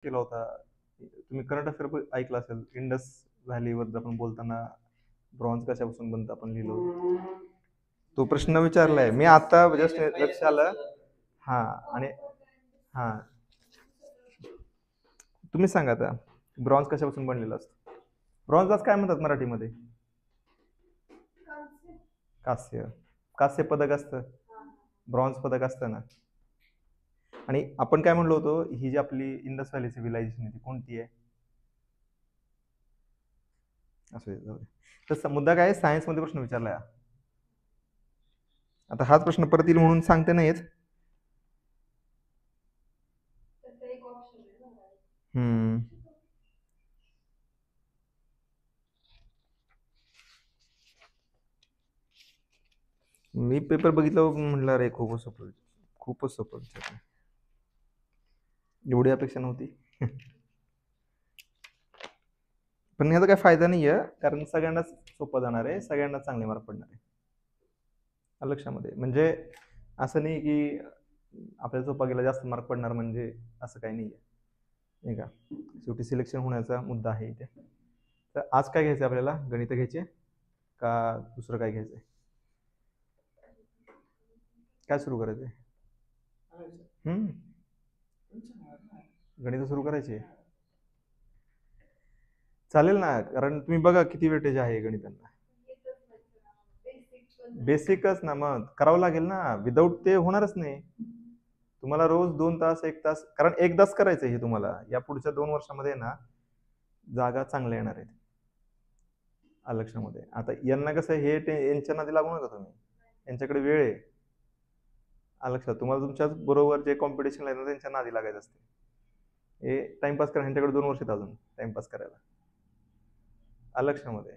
केला होता. तुम्ही करंट अफेअर ऐकला असेल. इंडस व्हॅलीवर आपण बोलताना ब्रॉन्झ कशापासून बनतं आपण लिहिलो. तो प्रश्न विचारलाय मी आता जस्ट लक्ष आलं. हा आणि हा तुम्ही सांगा आता ब्रॉन्झ कशापासून बनलेला असतो. ब्रॉन्झलाच काय म्हणतात मराठीमध्ये? कास्य. कास्य पदक असतं, ब्रॉन्झ पदक असतं ना. आणि आपण काय म्हणलो होतो, ही जी आपली इंडस व्हॅली सिव्हिलायझेशन आहे ती कोणती आहे? असं जाऊ दे. तर मुद्दा काय सायन्स मध्ये प्रश्न विचारलाय. आता हाच प्रश्न परत येईल म्हणून सांगते नाही येत. मी पेपर बघितलं म्हटलं अरे खूपच सोपं, खूपच सोपं विचारलं. एवढी अपेक्षा नव्हती. पण ह्याचा काही फायदा नाही आहे, कारण सगळ्यांनाच सोपं जाणार आहे, सगळ्यांनाच चांगले मार्क पडणार आहे लक्षामध्ये. म्हणजे असं नाही की आपल्याला सोपा गेला जास्त मार्क पडणार, म्हणजे असं काही नाही आहे नाही का. शेवटी सिलेक्शन होण्याचा मुद्दा आहे इथे. तर आज काय घ्यायचं आपल्याला? गणित घ्यायचे का दुसरं काय घ्यायचंय? काय सुरू करायचंय? गणित सुरू करायचे चालेल ना, कारण तुम्ही बघा किती वेटेज आहे गणितांना. बेसिकच ना, मग करावं लागेल ना, विदाऊट ते होणारच नाही. तुम्हाला रोज 2 तास 1 तास, कारण एकदाच करायचं हे तुम्हाला. या पुढच्या 2 वर्षामध्ये ना जागा चांगल्या येणार आहेत लक्षामध्ये. आता यांना कसं हे यांच्या नादी लागू नका तुम्ही, यांच्याकडे वेळ आहे लक्षात. तुम्हाला तुमच्याच बरोबर जे कॉम्पिटिशन आहे ना त्यांच्या नादी लागायचं असते. हे टाइमपास करा, ह्यांच्याकडे 2 वर्ष अजून टाइमपास करायला लक्षामध्ये.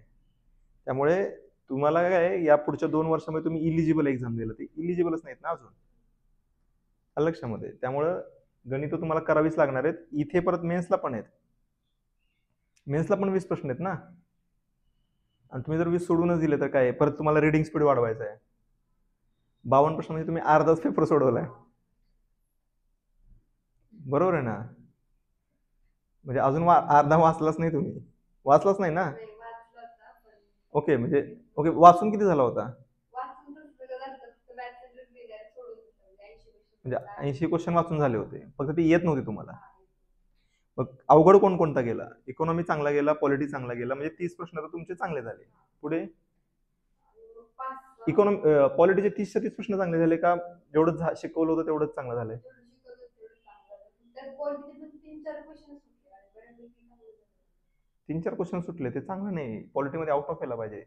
त्यामुळे तुम्हाला काय या पुढच्या 2 वर्षामध्ये तुम्ही इलिजिबल एक्झाम दिलं, ते इलिजिबलच नाहीत ना अजून लक्षामध्ये. त्यामुळं गणित तुम्हाला करावीच लागणार आहेत. इथे परत मेन्सला पण आहेत, मेन्सला पण 20 प्रश्न आहेत ना. आणि तुम्ही जर 20 सोडूनच दिले तर काय, परत तुम्हाला रिडिंग स्पीड वाढवायचं आहे. 52 प्रश्न म्हणजे तुम्ही अर्धाच पेपर सोडवलाय, बरोबर आहे ना. म्हणजे अजून अर्धा वाचलाच नाही तुम्ही, वाचलाच नाही ना. ओके, म्हणजे ओके, वाचून किती झाला होता? म्हणजे 80 क्वेश्चन वाचून झाले होते, फक्त ते येत नव्हते तुम्हाला. मग अवघड कोणता गेला? इकॉनॉमी चांगला गेला, पॉलिटी चांगला गेला, म्हणजे 30 प्रश्न तर तुमचे चांगले झाले. पुढे इकॉनॉमी पॉलिटीचे 30 प्रश्न चांगले झाले का? जेवढं शिकवलं होतं तेवढंच चांगलं झालंय. 3-4 क्वेश्चन सुटले, ते चांगलं नाही. पॉलिटीमध्ये आउट ऑफ यायला पाहिजे.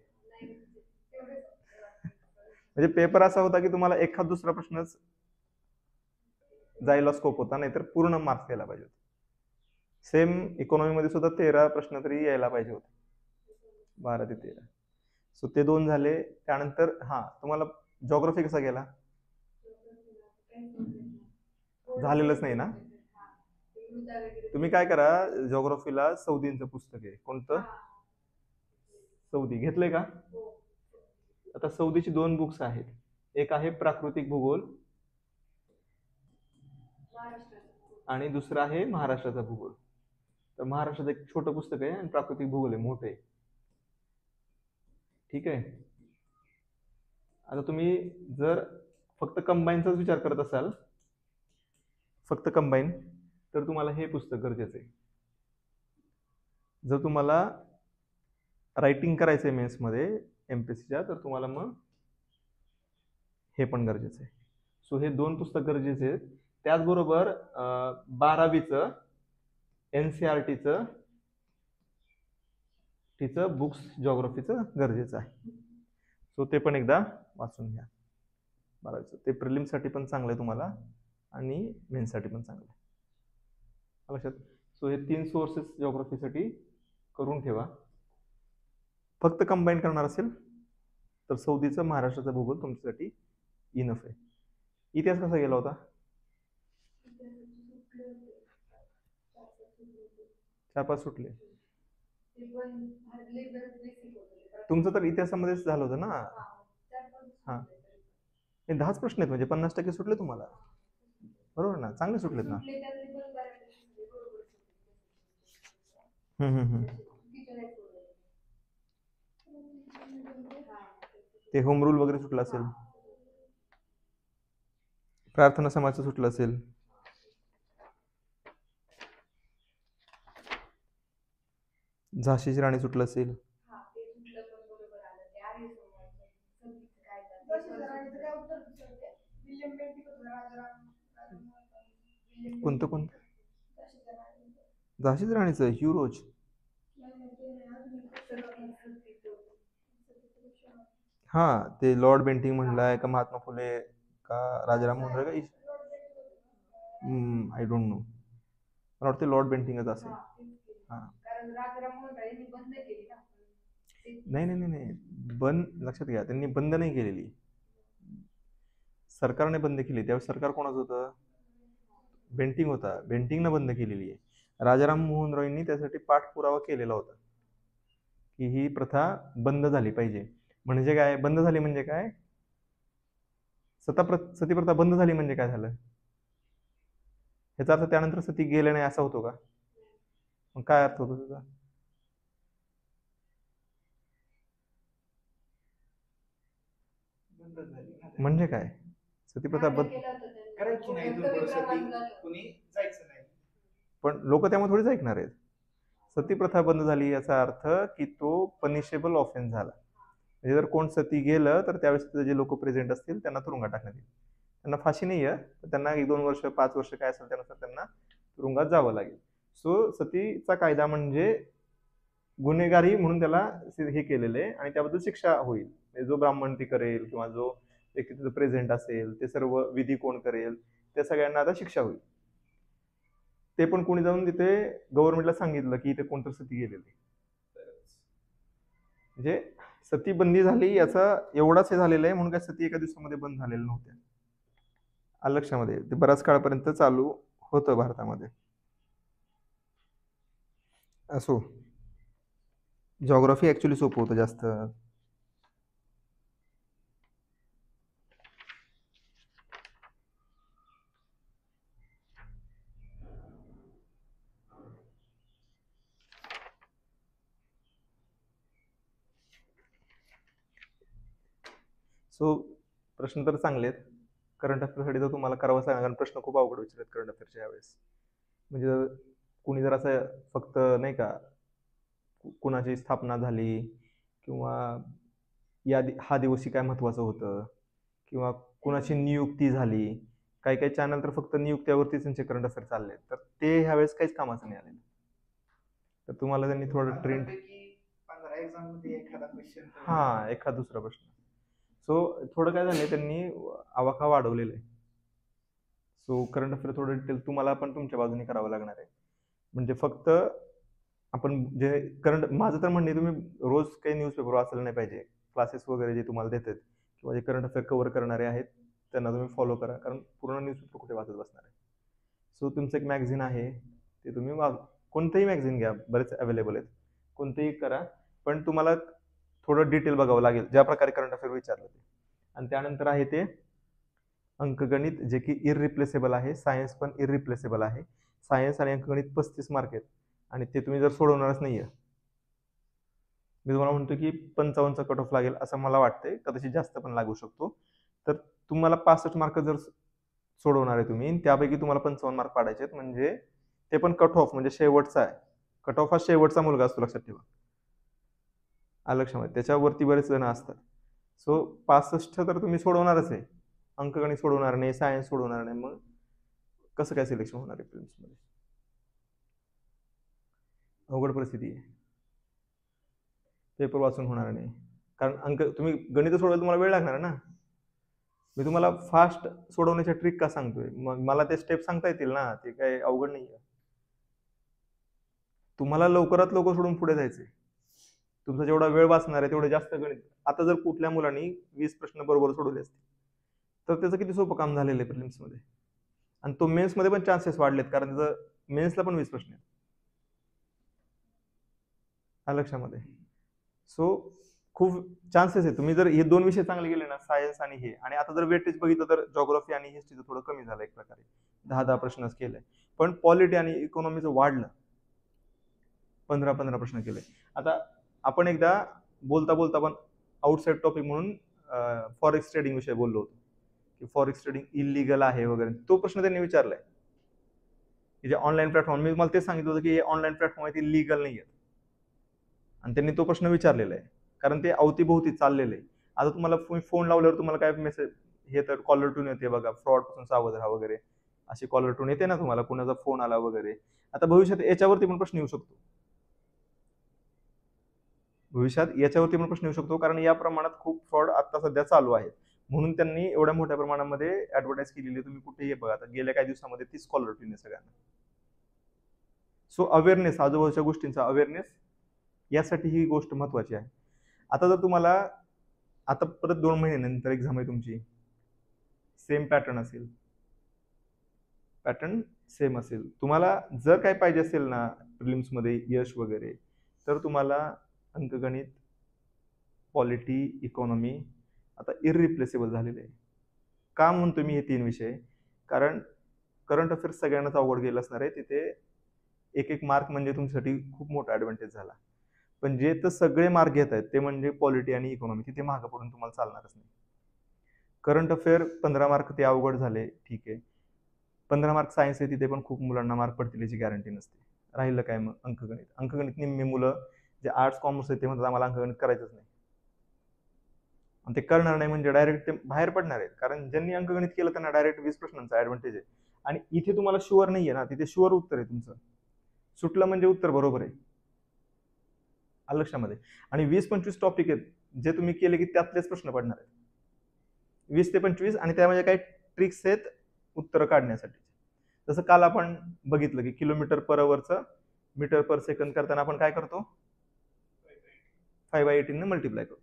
म्हणजे पेपर असा होता की तुम्हाला एखाद दुसरा प्रश्नच जायला स्कोप होता, नाहीतर पूर्ण मार्क्स यायला पाहिजे होते. सेम इकॉनॉमीमध्ये सुद्धा 13 प्रश्न तरी यायला पाहिजे होते, 12 ते 13. सो ते 2 झाले. त्यानंतर तुम्हाला जॉग्राफी कसा गेला? झालेलंच नाही ना. तुम्ही काय करा, जॉग्राफीला सौदींचं पुस्तक आहे, कोणतं? सौदी घेतलंय का? आता सौदीची 2 बुक्स आहेत. एक आहे प्राकृतिक भूगोल आणि दुसरं आहे महाराष्ट्राचा भूगोल. तर महाराष्ट्राचं एक छोटं पुस्तक आहे आणि प्राकृतिक भूगोल आहे मोठे. ठीक आहे. आता तुम्ही जर फक्त कंबाईनचाच विचार करत असाल, फक्त कंबाईन, तर तुम्हाला हे पुस्तक गरजेचं आहे. जर तुम्हाला रायटिंग करायचंय मेन्समध्ये एमपीएससीच्या, तर तुम्हाला मग हे पण गरजेचं आहे. सो हे 2 पुस्तक गरजेचे आहेत. त्याचबरोबर 12वीचं एनसीआरटीचं तिचं बुक्स जॉग्राफीचं गरजेचं आहे. सो ते पण एकदा वाचून घ्या. 12वीचं ते प्रिलिम्ससाठी पण चांगलं आहे तुम्हाला आणि मेन्ससाठी पण चांगलं आहे लक्षात. सो हे 3 सोर्सेस जॉग्राफीसाठी करून ठेवा. फक्त कंबाईन करणार असेल तर सौदीचं महाराष्ट्राचा भूगोल तुमच्यासाठी इनफ आहे. इतिहास कसा गेला होता? 4-5 सुटले. तुमचं तर इतिहासामध्येच झालं होतं ना. हा, हे 10च प्रश्न आहेत, म्हणजे 50% सुटले तुम्हाला, बरोबर ना. चांगले सुटलेत ना. हम्म, हम्म, हम्म. ते होम रूल वगैरे सुटलं असेल, प्रार्थना समाजचं सुटलं असेल. झाशीची राणी सुटलं असेल. कोणतं कोणतं? झाशीची राणीचं युरोज. हा, ते लॉर्ड बेंटिंग म्हणलाय का महात्मा फुले का राजाराम मोहन राय का? I don't know. मला वाटतं लॉर्ड बेंटिंगच असेल. हा, नाही नाही नाही नाही, बंद लक्षात घ्या, त्यांनी बंद नाही केलेली, सरकारने बंद केली. त्यावेळेस सरकार कोणाचं होतं? बेंटिंग होता, बेंटिंगनं बंद केलेली आहे. राजाराम मोहन रॉयनी त्यासाठी पाठपुरावा केलेला होता की ही प्रथा बंद झाली पाहिजे. म्हणजे काय बंद झाली म्हणजे काय? सतीप्रथा बंद झाली म्हणजे काय झालं? ह्याचा अर्थ त्यानंतर सती गेले नाही असा होतो का? मग काय अर्थ होतो त्याचा? म्हणजे काय सतीप्रथा बंद करायची नाही, इथून पुढे सती कुणी जायचं नाही. पण लोक त्यामुळे थोडीच ऐकणार आहेत. सतीप्रथा बंद झाली याचा अर्थ की तो पनिशेबल ऑफेन्स झाला. म्हणजे जर कोण सती गेलं तर त्यावेळेस जे लोक प्रेझेंट असतील त्यांना तुरुंगात टाकण्यात येईल. त्यांना फाशी नाही आहे, त्यांना 1-2 वर्ष 5 वर्ष काय असेल त्यानुसार त्यांना तुरुंगात जावं लागेल. सो सतीचा कायदा म्हणजे गुन्हेगारी म्हणून त्याला हे केलेलं आहे आणि त्याबद्दल शिक्षा होईल. म्हणजे जो ब्राह्मण ती करेल किंवा जो व्यक्ती तिथं प्रेझेंट असेल ते सर्व विधी कोण करेल त्या सगळ्यांना आता शिक्षा होईल. ते पण कोणी जाऊन तिथे गव्हर्नमेंटला सांगितलं की इथे कोणतं सती गेलेली. म्हणजे सती बंदी झाली याचा एवढाच हे झालेलं आहे, म्हणून काय सती एका दिवसामध्ये बंद झालेल्या नव्हत्या. लक्षामध्ये ते बऱ्याच काळापर्यंत चालू होतं भारतामध्ये. असो, जॉग्राफी ऍक्च्युली सोपं होतं जास्त. सो प्रश्न तर चांगले आहेत. करंट अफेअरसाठी तर तुम्हाला करावंच लागणार, कारण प्रश्न खूप अवघड विचारत करंट अफेअरच्या यावेळेस. म्हणजे कुणी जर असं फक्त नाही का कुणाची स्थापना झाली किंवा हा दिवशी काय महत्वाचं होतं किंवा कुणाची नियुक्ती झाली, काही काही चॅनल तर फक्त नियुक्त्यावरतीच त्यांचे करंट अफेअर चालले, तर ते ह्यावेळेस काहीच कामाचं नाही आलेलं. तर तुम्हाला त्यांनी थोडं ट्रेंड 15 एक्झाम मध्ये एखादा क्वेश्चन, हा एखाद दुसरा प्रश्न. सो थोडं काय झालंय त्यांनी आवाका वाढवलेलं आहे. सो करंट अफेअर थोडं डिटेल तुम्हाला पण तुमच्या बाजूने करावं लागणार आहे. म्हणजे फक्त आपण जे करंट, माझं तर म्हणणे तुम्ही रोज काही न्यूजपेपर वाचायला नाही पाहिजे. क्लासेस वगैरे जे तुम्हाला देतात किंवा जे करंट अफेअर कव्हर करणारे आहेत त्यांना तुम्ही फॉलो करा, कारण पूर्ण न्यूजपेपर कुठे वाचत बसणार आहे. सो तुमचं एक मॅगझिन आहे ते तुम्ही कोणतंही मॅगझिन घ्या, बरेच अवेलेबल आहेत, कोणतेही करा, पण तुम्हाला थोडं डिटेल बघावं लागेल ज्या प्रकारे करंट अफेअर विचारलं ते. आणि त्यानंतर आहे ते अंकगणित, जे की इररिप्लेसेबल आहे. सायन्स पण इररिप्लेसेबल आहे. सायन्स आणि अंकगणित 35 मार्क आहेत आणि ते तुम्ही जर सोडवणारच नाहीये, मी तुम्हाला म्हणतो की 55चा कट ऑफ लागेल असं मला वाटतंय, कदाचित जास्त पण लागू शकतो. तर तुम्हाला 65 मार्क जर सोडवणार आहे तुम्ही, त्यापैकी तुम्हाला 55 मार्क पाडायचे आहेत, म्हणजे ते पण कट ऑफ म्हणजे शेवटचा आहे. कट ऑफ हा शेवटचा मुलगा असतो, लक्षात ठेवा. लक्षामध्ये त्याच्यावरती बरेच जण असतात. सो 65 तर तुम्ही सोडवणारच आहे, अंकगणित सोडवणार नाही, सायन्स सोडवणार नाही, मग कसं काय सिलेक्शन होणार आहे फिल्म्समध्ये? अवघड परिस्थिती आहे. पेपर वाचून होणार नाही, कारण अंक तुम्ही गणित सोडवायला तुम्हाला वेळ लागणार ना. मी तुम्हाला फास्ट सोडवण्याच्या ट्रिक का सांगतोय, मग मला ते स्टेप सांगता येतील ना, ते काही अवघड नाही आहे. तुम्हाला लवकरात लवकर सोडून पुढे जायचंय. तुमचा जेवढा वेळ वाचणार आहे तेवढं जास्त गणित. आता जर कुठल्या मुलांनी 20 प्रश्न बरोबर सोडवले असते तर त्याचं किती सोपं काम झालेलं आहे प्रिलिम्समध्ये, आणि तो मेन्समध्ये पण चान्सेस वाढलेत, कारण त्याचं मेन्सला पण 20 प्रश्न आहेत लक्षामध्ये. सो खूप चान्सेस आहे. तुम्ही जर हे 2 विषय चांगले गेले ना, सायन्स आणि हे, आणि आता जर वेटेज बघितलं तर जॉग्राफी आणि हिस्ट्रीचं थोडं कमी झालं एक प्रकारे, 10-10 प्रश्नच केलंय, पण पॉलिटी आणि इकॉनॉमीचं वाढलं. 15 प्रश्न केले. आता आपण एकदा बोलता बोलता पण आउटसाइड टॉपिक म्हणून फॉरेक्स ट्रेडिंग विषयी बोललो होतो की फॉरेक्स ट्रेडिंग इलिगल आहे वगैरे. तो प्रश्न त्यांनी विचारलाय की जे ऑनलाईन प्लॅटफॉर्म, मी मला ते सांगितलं होतं की हे ऑनलाईन प्लॅटफॉर्म आहे ते लीगल नाही आहेत, आणि त्यांनी तो प्रश्न विचारलेला आहे कारण ते अवतीभोवती चाललेलं आहे. आता तुम्हाला फोन लावल्यावर तुम्हाला काय मेसेज हे तर कॉलर टून येते बघा, फ्रॉड पासून सावध राहा वगैरे, अशी कॉलर टून येते ना तुम्हाला, कुणाचा फोन आला वगैरे. आता भविष्यात याच्यावरती पण प्रश्न येऊ शकतो, कारण या प्रमाणात खूप फ्रॉड आता सध्या चालू आहे. म्हणून त्यांनी एवढ्या मोठ्या प्रमाणामध्ये ऍडव्हर्टाईज केलेली. तुम्ही कुठेही बघा, आता गेल्या काही दिवसामध्ये 30 कॉलर टून आहे सगळ्यांना. सो अवेअरनेस, आजूबाजूच्या गोष्टींचा अवेअरनेस, यासाठी ही गोष्ट महत्वाची आहे. आता जर तुम्हाला आता परत 2 महिन्यानंतर एक्झाम आहे तुमची, सेम पॅटर्न असेल, पॅटर्न सेम असेल, तुम्हाला जर काय पाहिजे असेल ना प्रिलिम्स मध्ये यश वगैरे, तर तुम्हाला अंकगणित, पॉलिटी, इकॉनॉमी आता इररिप्लेसेबल झालेले आहे. का म्हणतो मी हे 3 विषय? कारण करंट अफेअर्स सगळ्यांनाच अवघड गेलं असणार आहे. तिथे एक मार्क म्हणजे तुमच्यासाठी खूप मोठा ऍडव्हान्टेज झाला. पण जे तर सगळे मार्क घेत आहेत ते म्हणजे पॉलिटी आणि इकॉनॉमी, तिथे मागं पडून तुम्हाला चालणारच नाही. करंट अफेअर 15 मार्क ते अवघड झाले, ठीक आहे. 15 मार्क सायन्स आहे, तिथे पण खूप मुलांना मार्क पडतील याची गॅरंटी नसते. राहिलं काय मग अंकगणित निम्मे मुलं जे आर्ट्स कॉमर्स आहे ते म्हणतात आम्हाला अंकगणित करायचंच नाही, आणि ते करणार नाही म्हणजे डायरेक्ट ते बाहेर पडणार आहेत. कारण ज्यांनी अंकगणित केलं त्यांना डायरेक्ट 20 प्रश्नांचा ऍडव्हान्टेज आहे, आणि इथे तुम्हाला शुअर नाहीये ना, तिथे शुअर उत्तर आहे तुमचं, सुटलं म्हणजे उत्तर बरोबर आहे, आलं लक्षामध्ये. आणि 20-25 टॉपिक आहेत जे तुम्ही केले की त्यातलेच प्रश्न पडणार आहेत, 20 ते 25, आणि त्यामध्ये काही ट्रिक्स आहेत उत्तर काढण्यासाठी. जसं काल आपण बघितलं की किलोमीटर पर अवरचं मीटर पर सेकंद करताना आपण काय करतो, 5/18 ने मल्टिप्लाय करतो.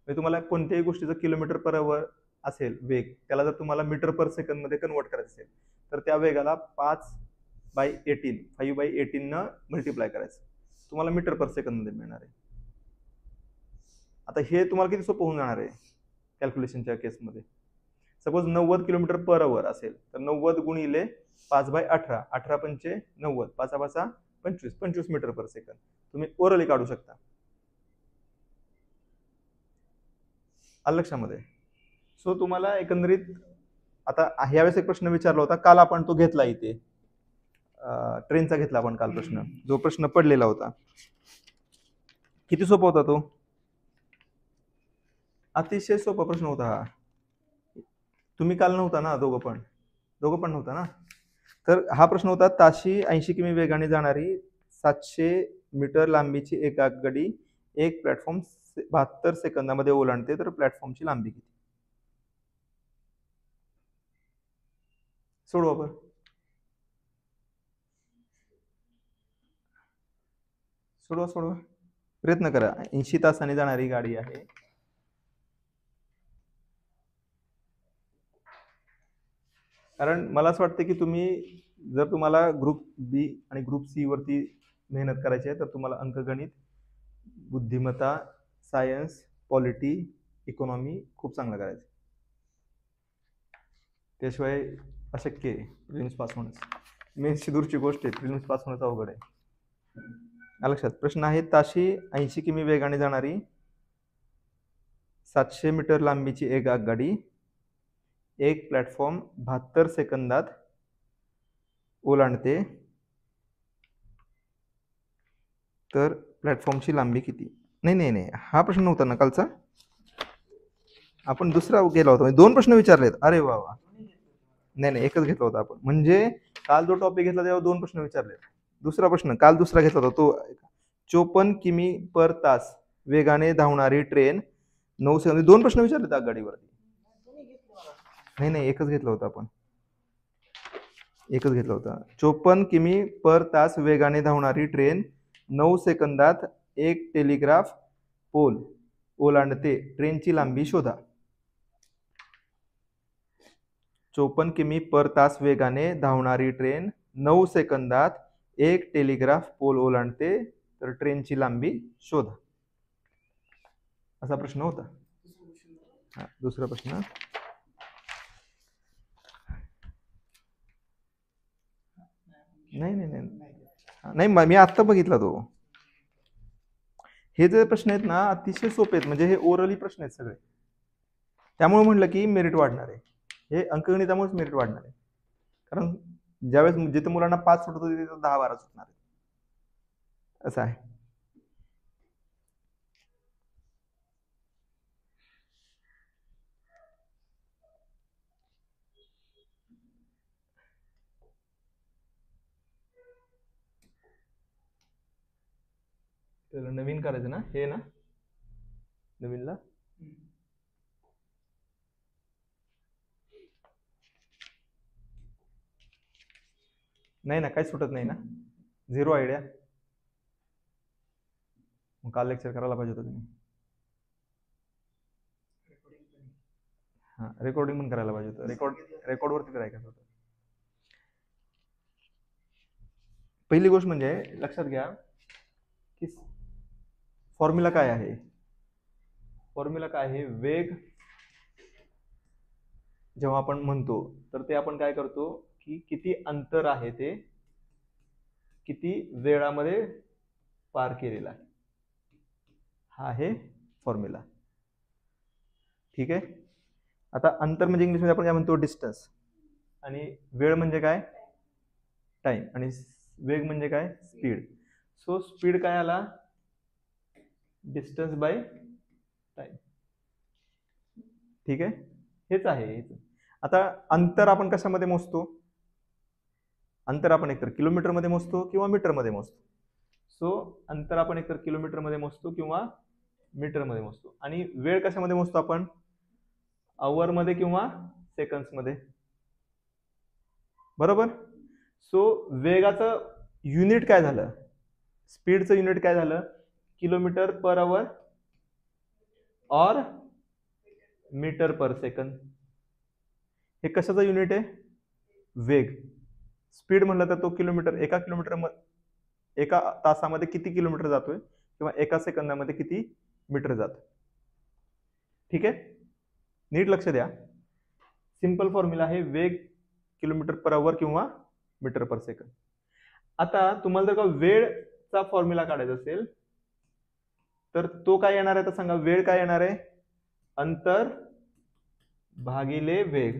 म्हणजे तुम्हाला कोणत्याही गोष्टीचं किलोमीटर पर अवर असेल वेग, त्याला जर तुम्हाला मीटर पर सेकंद मध्ये कन्वर्ट करायचं असेल तर त्या वेगाला 5/18 न मल्टिप्लाय करायचं, तुम्हाला मीटर पर सेकंद मध्ये मिळणार आहे. आता हे तुम्हाला किती सोपं होऊन जाणार आहे कॅल्क्युलेशनच्या केसमध्ये. सपोज 90 किलोमीटर पर अवर असेल तर 90 गुणिले 5/18, 18 पंचे 90, 5 5 25, 25 मीटर पर सेकंद तुम्ही ओरली काढू शकता, आलं लक्षामध्ये. सो तुम्हाला एकंदरीत आता ह्यावेळेस एक प्रश्न विचारला होता, काल आपण तो घेतला इथे ट्रेनचा घेतला आपण काल प्रश्न, जो प्रश्न पडलेला होता किती सोपा होता तो, अतिशय सोपा प्रश्न होता हा. तुम्ही काल नव्हता ना, दोघं पण नव्हता ना. तर हा प्रश्न होता, ताशी 80 किमी वेगाने जाणारी 700 मीटर लांबीची एक आगगाडी एक प्लॅटफॉर्म 72 सेकंदामध्ये ओलांडते, तर प्लॅटफॉर्मची लांबी किती? सोडवा बरं, सोडवा, प्रयत्न करा. 80 तासाने जाणारी गाडी आहे, कारण मला असं वाटतं की तुम्ही जर तुम्हाला ग्रुप बी आणि ग्रुप सी वरती मेहनत करायची आहे तर तुम्हाला अंकगणित, बुद्धिमत्ता, सायन्स, पॉलिटी, इकॉनॉमी खूप चांगलं करायचं, त्याशिवाय अशक्य आहे प्रिलिम्स पास होणं. मेन्सची दूरची गोष्ट आहे, प्रिलिम्स पास होणं अवघड आहे. लक्षात प्रश्न आहे, ताशी 80 किमी वेगाने जाणारी 700 मीटर लांबीची एक आगगाडी एक प्लॅटफॉर्म 72 सेकंदात ओलांडते, तर प्लॅटफॉर्मची लांबी किती? नाही, हा प्रश्न नव्हता ना कालचा, आपण दुसरा गेला होता, 2 प्रश्न विचारलेत. अरे वा, नाही एकच घेतला होता आपण. म्हणजे काल जो टॉपिक घेतला तेव्हा 2 प्रश्न विचारले. दुसरा प्रश्न काल दुसरा घेतला होता तो 54 किमी पर तास वेगाने धावणारी ट्रेन 9 सेकंद, 2 प्रश्न विचारले आगगाडीवरती. नाही एकच घेतला होता आपण, 54 किमी पर तास वेगाने धावणारी ट्रेन 9 सेकंदात एक टेलिग्राफ पोल ओलांडते, ट्रेनची लांबी शोधा. 54 किमी पर तास वेगाने धावणारी ट्रेन 9 सेकंदात एक टेलिग्राफ पोल ओलांडते, तर ट्रेनची लांबी शोधा, असा प्रश्न होता. दुसरा प्रश्न, नाही नाही मी आत्ता बघितला तो. हे जे प्रश्न आहेत ना अतिशय सोपे आहेत, म्हणजे हे ओरली प्रश्न आहेत सगळे. त्यामुळे म्हटलं की मेरिट वाढणार आहे. हे अंकगणितामुळेच मेरिट वाढणार आहे. कारण ज्यावेळेस जिथं मुलांना 5 सुटत होते तिथं 10-12 सुटणार आहे. असं आहे. त्याला नवीन करायचं ना, हे ना नवीनला. नाही ना, काही सुटत नाही ना, 0 आयडिया. मग काल लेक्चर करायला पाहिजे होतं तुम्ही. हां, रेकॉर्डिंग पण करायला पाहिजे होतं. रेकॉर्डवरती करायचं होतं. पहिली गोष्ट म्हणजे लक्षात घ्या की फॉर्म्युला काय आहे. फॉर्म्युला काय आहे, वेग जेव्हा आपण म्हणतो तर ते आपण काय करतो की किती अंतर आहे ते किती वेळामध्ये पार केलेला आहे, हा आहे फॉर्म्युला. ठीक आहे. आता अंतर म्हणजे इंग्लिशमध्ये आपण काय म्हणतो, डिस्टन्स. आणि वेळ म्हणजे काय, टाइम. आणि वेग म्हणजे काय, स्पीड. सो स्पीड काय आला, डिस्टन्स बाय टाइम. ठीक आहे, हेच आहे. आता अंतर आपण कशामध्ये मोजतो, अंतर आपण एकतर किलोमीटर मध्ये मोजतो किंवा मीटर मध्ये मोजतो. सो अंतर आपण एकतर किलोमीटर मध्ये मोजतो किंवा मीटर मध्ये मोजतो. आणि वेळ कशामध्ये मोजतो आपण, आवर मध्ये किंवा सेकंड्स मध्ये. बरोबर. सो वेगाचं युनिट काय झालं, स्पीडचं युनिट काय झालं, किलोमीटर पर आवर और मीटर पर सेकंड. हे कशाचं युनिट आहे, वेग. स्पीड म्हणलं तर तो किलोमीटर, एका तासामध्ये किती किलोमीटर जातोय किंवा एका सेकंदामध्ये किती मीटर जातोय. ठीक आहे, नीट लक्ष द्या. सिंपल फॉर्म्युला आहे, वेग किलोमीटर पर आवर किंवा मीटर पर सेकंड. आता तुम्हाला जर का वेळचा फॉर्म्युला काढायचा असेल तर तो काय येणार आहे, तर सांगा. वेळ काय येणार आहे, अंतर भागिले वेग.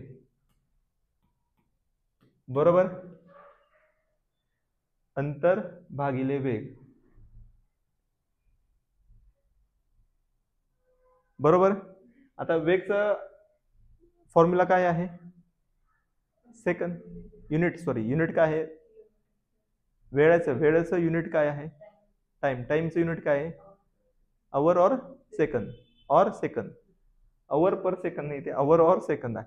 बरोबर, अंतर भागिले वेग. बरोबर. आता वेगचा फॉर्म्युला काय आहे, सेकंड. युनिट काय आहे, वेळेचं युनिट काय आहे, टाइमचं युनिट काय आहे, आवर और सेकंद. आवर पर सेकंद नाही, ते आवर और सेकंद आहे.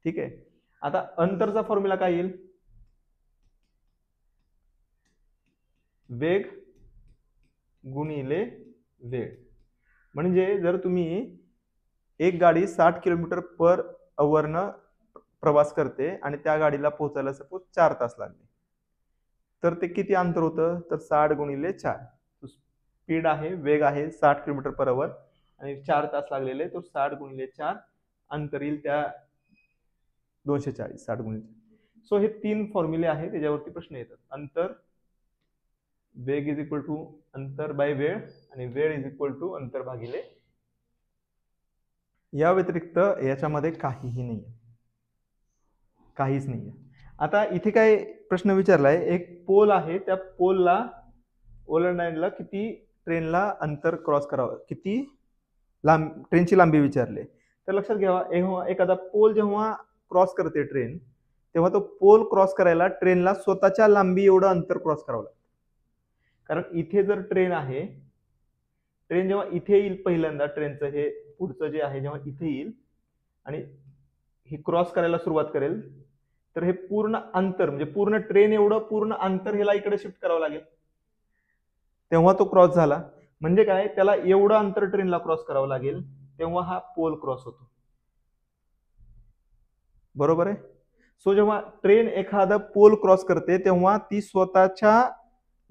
ठीक आहे. आता अंतरचा फॉर्म्युला काय येईल, वेग गुणिले वेळ. म्हणजे जर तुम्ही एक गाडी 60 किलोमीटर पर आवर न प्रवास करते आणि त्या गाडीला पोहोचायला सपोज 4 तास लागले, तर ते किती अंतर होतं, तर 60 गुणिले 4. स्पीड आहे, वेग आहे 60 किलोमीटर पर आवर आणि 4 तास लागलेले, तो 60 गुणिले 4 अंतर येईल त्या 240. 60 गुणिले. सो हे 3 फॉर्म्युले आहेत, त्याच्यावरती प्रश्न येतात. अंतर, वेग इज इक्वल टू अंतर बाय वेळ, आणि वेळ इज इक्वल टू अंतर भागिले. या व्यतिरिक्त याच्यामध्ये काहीही नाही, काहीच नाही. आता इथे काय प्रश्न विचारलाय, एक पोल आहे, त्या पोलला ओलांडण्याला किती ट्रेनला अंतर क्रॉस करावं, किती ट्रेनची लांबी विचारले. तर लक्षात घ्यावा, एखादा पोल जेव्हा क्रॉस करते ट्रेन, तेव्हा तो पोल क्रॉस करायला ट्रेनला स्वतःच्या लांबी एवढं अंतर क्रॉस करावं लागतं. कारण इथे जर ट्रेन आहे, ट्रेन जेव्हा इथे येईल पहिल्यांदा, ट्रेनचं हे पुढचं जे आहे जेव्हा इथे येईल आणि ही क्रॉस करायला सुरुवात करेल, तर हे पूर्ण अंतर म्हणजे पूर्ण ट्रेन एवढं पूर्ण अंतर ह्याला इकडे शिफ्ट करावं लागेल, तेव्हा तो क्रॉस झाला. म्हणजे काय, त्याला एवढं अंतर ट्रेनला क्रॉस करावं लागेल, तेव्हा हा पोल क्रॉस होतो. बरोबर आहे. सो जेव्हा ट्रेन एखादा पोल क्रॉस करते तेव्हा ती स्वतःच्या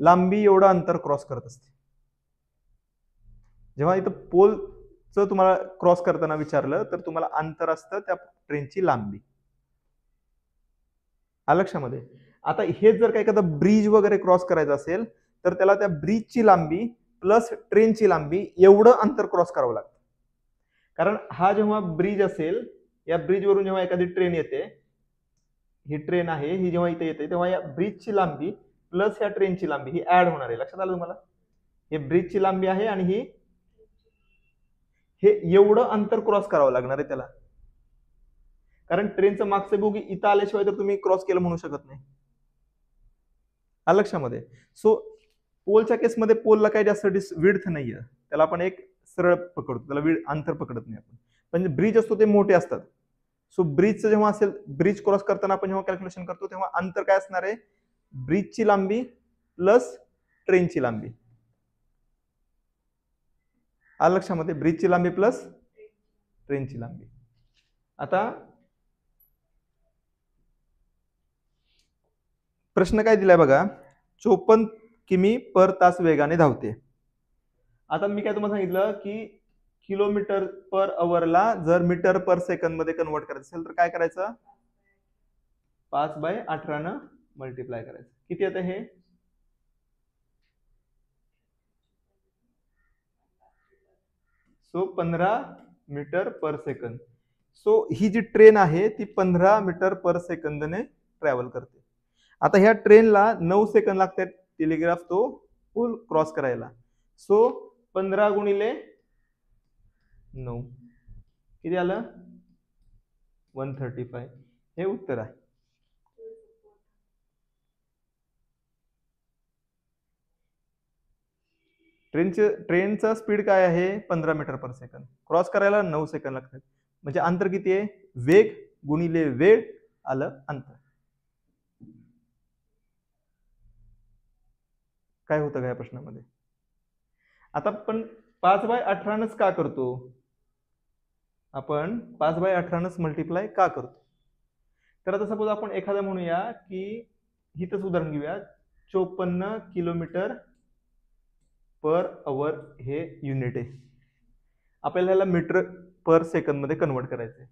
लांबी एवढं अंतर क्रॉस करत असते. जेव्हा इथं पोलचं तुम्हाला क्रॉस करताना विचारलं तर तुम्हाला अंतर असतं त्या ट्रेनची लांबी. लक्षामध्ये. आता हेच जर का एखादा ब्रिज वगैरे क्रॉस करायचं असेल तर त्याला त्या ब्रिजची लांबी प्लस ट्रेनची लांबी एवढं अंतर क्रॉस करावं लागतं. कारण हा जेव्हा ब्रिज असेल, या ब्रिजवरून जेव्हा एखादी ट्रेन येते, ही ट्रेन आहे, ही जेव्हा इथे येते तेव्हा या ब्रिजची लांबी प्लस या ट्रेनची लांबी ही ऍड होणार आहे. लक्षात आलं तुम्हाला? हे ब्रिजची लांबी आहे आणि ही हे एवढं अंतर क्रॉस करावं लागणार आहे त्याला. कारण ट्रेनचं मागचं बोगी इथं आल्याशिवाय तर तुम्ही क्रॉस केलं म्हणू शकत नाही. आलं लक्षामध्ये? सो पोलच्या केसमध्ये पोलला काही जास्त विड्थ नाहीये, त्याला आपण एक सरळ पकडतो, त्याला अंतर पकडत नाही आपण. पण ब्रिज असतो ते मोठे असतात. सो ब्रिजचं जेव्हा असेल, ब्रिज क्रॉस करताना आपण जेव्हा कॅल्क्युलेशन करतो तेव्हा अंतर काय असणार आहे? ब्रिजची लांबी प्लस ट्रेनची लांबी. आलं लक्षामध्ये? ब्रिजची लांबी प्लस ट्रेनची लांबी. आता प्रश्न काय दिलाय बघा, 54 किमी पर तास वेगाने धावते. आता मी काय तुम्हाला सांगितलं की किलोमीटर पर अवरला जर मीटर पर सेकंद मध्ये कन्वर्ट करायचं असेल तर काय करायचं? 5/18 न मल्टिप्लाय करायचं. किती येतं हे? So 15 metre per second. So ही जी ट्रेन आहे ती 15 मीटर पर सेकंदने ट्रॅव्हल करते. आता ह्या ट्रेनला 9 सेकंद लागतात टेलिग्राफ तो पूल क्रॉस करायला. सो 15 गुणिले 9 किती आलं? 135. हे उत्तर आहे. ट्रेनचा स्पीड काय आहे? 15 मीटर पर सेकंद. क्रॉस करायला 9 सेकंद लागतात. म्हणजे अंतर किती आहे? वेग गुणिले वेळ आलं अंतर. काय होतं या प्रश्नामध्ये? आता आपण 5/18 का करतो? आपण 5/18 मल्टिप्लाय का करतो? तर आता सपोज आपण एखादा म्हणूया की हिथंच उदाहरण घेऊया, 54 किलोमीटर पर आवर हे युनिट आहे. आपल्याला ह्याला मीटर पर सेकंद मध्ये कन्वर्ट करायचंय.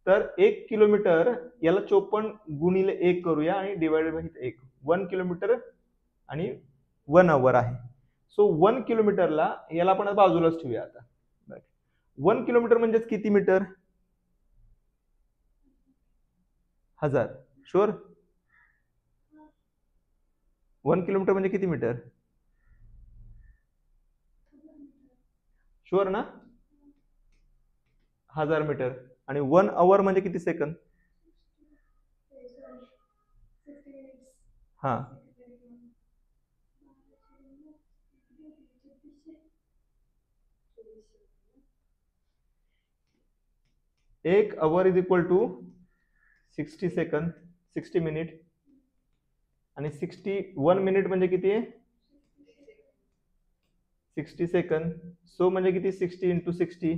तर 1 किलोमीटर याला 54 गुणिले 1 करूया आणि डिवाइडेड बाय 1. 1 किलोमीटर आणि 1 आवर आहे. सो 1 किलोमीटरला याला आपण बाजूलाच ठेवूया. आता 1 किलोमीटर म्हणजेच किती मीटर? 1000. शुअर? 1 किलोमीटर म्हणजे किती मीटर? शुअर ना? 1000 मीटर. आणि 1 आवर म्हणजे किती सेकंद? हा, 1 hour is equal to 60 second, 60 minute. आणि 61 मिनिट म्हणजे किती आहे? 60 सेकंद. सो म्हणजे किती? 60 इंटू 60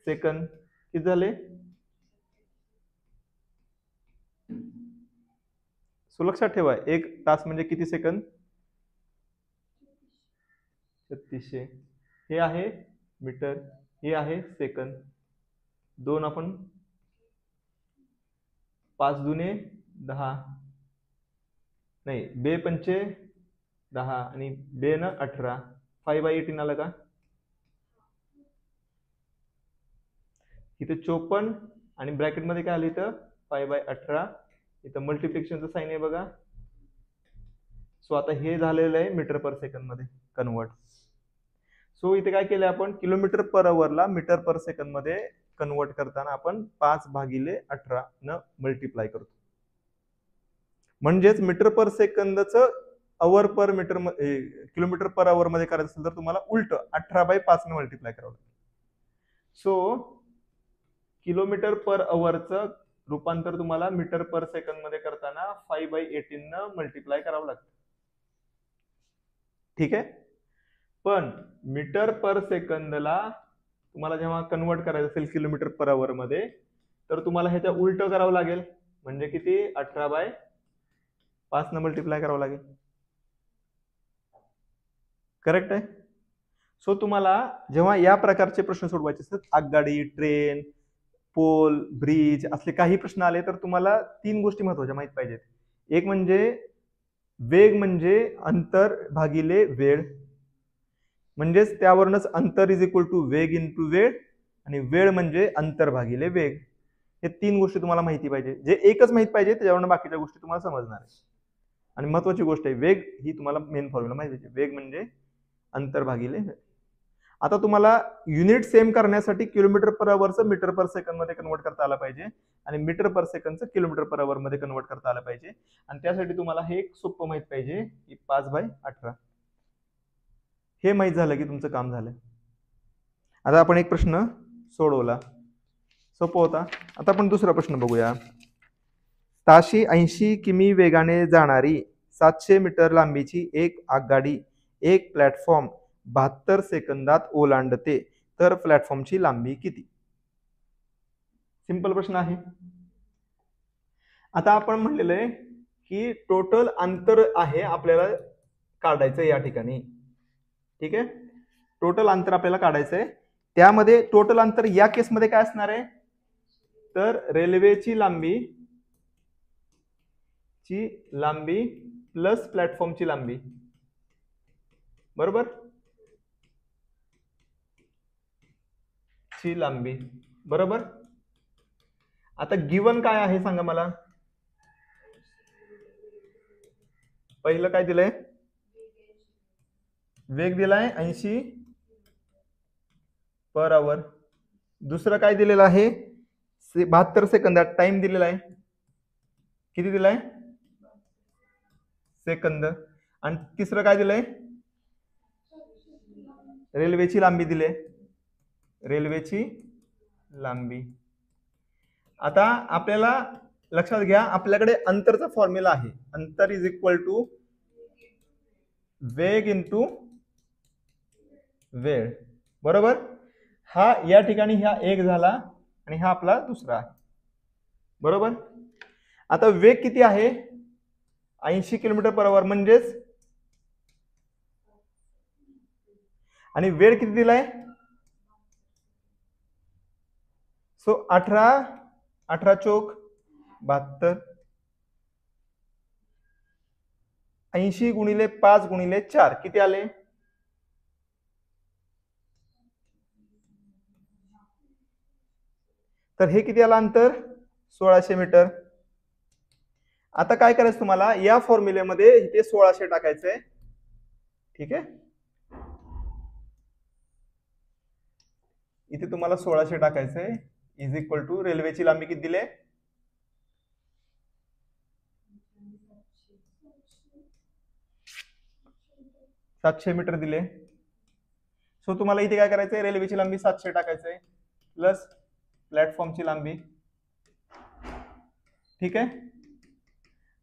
सेकंद. किती झाले? सो लक्षात ठेवा, 1 तास म्हणजे किती सेकंद? 3600. हे आहे मीटर, हे आहे सेकंद. 2 आपण 5 दुने 10, नाही 2 पंचे 10 आणि 2 न 18. 5/18 आलं का? इथे 54 आणि ब्रॅकेट मध्ये काय आलं इथं? 5/18. इथं मल्टिप्लिकेशनचं साइन आहे बघा. सो आता हे झालेलं आहे मीटर पर सेकंद मध्ये कन्वर्ट. सो इथे काय केलं आपण? किलोमीटर पर आवरला मीटर पर सेकंद मध्ये कन्वर्ट करताना आपण 5/18 न मल्टिप्लाय करतो. म्हणजेच मीटर पर सेकंदचं hour per metre, kilometre per hour मध्ये करायचं असेल तर तुम्हाला उलट 18/5 ने मल्टिप्लाय करावं लागेल. सो किलोमीटर पर आवरचं रूपांतर तुम्हाला मीटर पर सेकंद मध्ये करताना 5/18 न मल्टिप्लाय करावं लागतं. ठीक आहे? पण मीटर पर सेकंदला तुम्हाला जेव्हा कन्वर्ट करायचं असेल किलोमीटर पर आवर मध्ये तर तुम्हाला ह्याच्या उलट करावं लागेल. म्हणजे किती? 18/5 न मल्टिप्लाय करावं लागेल. करेक्ट आहे? सो तुम्हाला जेव्हा या प्रकारचे प्रश्न सोडवायचे असतात, आगगाडी, ट्रेन, पोल, ब्रिज असले काही प्रश्न आले तर तुम्हाला 3 गोष्टी महत्वाच्या माहित पाहिजेत. एक म्हणजे वेग म्हणजे अंतर भागिले वेळ, म्हणजेच त्यावरूनच अंतर इज इक्वल टू वेग इंटू वेळ, आणि वेळ म्हणजे अंतर भागिले वेग. हे तीन गोष्टी तुम्हाला माहिती पाहिजे. जे एकच माहित पाहिजे त्याच्यावरून बाकीच्या गोष्टी तुम्हाला समजणार आहे. आणि महत्वाची गोष्ट आहे, वेग ही तुम्हाला मेन फॉर्म्युला माहिती आहे. वेग म्हणजे अंतर भागिले वेळ. आता तुम्हाला युनिट सेम करण्यासाठी किलोमीटर पर अवरचं मीटर पर सेकंड मध्ये कन्वर्ट करता आलं पाहिजे, आणि मीटर पर सेकंडचं किलोमीटर पर अवर मध्ये कन्वर्ट करता आलं पाहिजे. आणि त्यासाठी तुम्हाला हे एक सोपं माहित पाहिजे की 5/18. हे माहित झालं की तुमचं काम झालं. आता आपण एक प्रश्न सोडवला, सोपं होता. आता आपण दुसरा प्रश्न बघूया. ताशी 80 किमी वेगाने जाणारी 700 मीटर लांबीची एक आगगाडी एक प्लॅटफॉर्म 72 सेकंदात ओलांडते, तर प्लॅटफॉर्मची लांबी किती? सिंपल प्रश्न आहे. आता आपण म्हणलेलं आहे की टोटल अंतर आहे आपल्याला काढायचं या ठिकाणी. ठीक आहे, टोटल अंतर आपल्याला काढायचं आहे. त्यामध्ये टोटल अंतर या केसमध्ये काय असणार आहे, तर रेल्वेची लांबी प्लस प्लॅटफॉर्मची लांबी, बरोबर, ची लांबी, बरोबर. आता गिवन काय आहे सांगा मला. पहिलं काय दिलंय, वेग दिलाय 80 पर आवर. दुसरं काय दिलेलं आहे, 72 सेकंदात टाइम दिलेला आहे. किती दिलाय, सेकंद. आणि तिसरं काय दिलंय, रेल्वेची लांबी दिली, रेल्वेची लांबी. आता आपल्याला लक्षात घ्या, आपल्याकडे अंतरचा फॉर्म्युला आहे. अंतर इज इक्वल टू वेग इंटू वेळ, बरोबर. हा या ठिकाणी हा एक झाला आणि हा आपला दुसरा आहे, बरोबर. आता वेग किती आहे, 80 किलोमीटर पर आवर म्हणजेच, आणि वेळ किती दिलाय, सो 18 चोक 72, 80 गुणिले 5 गुणिले 4 किती आले, तर हे किती आलं अंतर, 1600 मीटर. आता काय करायचं तुम्हाला, या फॉर्म्युलेमध्ये इथे 1600 टाकायचंय. ठीक आहे, इथे तुम्हाला 1600 टाकायचंय. इज इक्वल टू रेल्वेची लांबी किती दिले, 700 मीटर दिले. सो तुम्हाला इथे काय करायचंय, रेल्वेची लांबी 700 टाकायचंय प्लस प्लॅटफॉर्मची लांबी. ठीक आहे,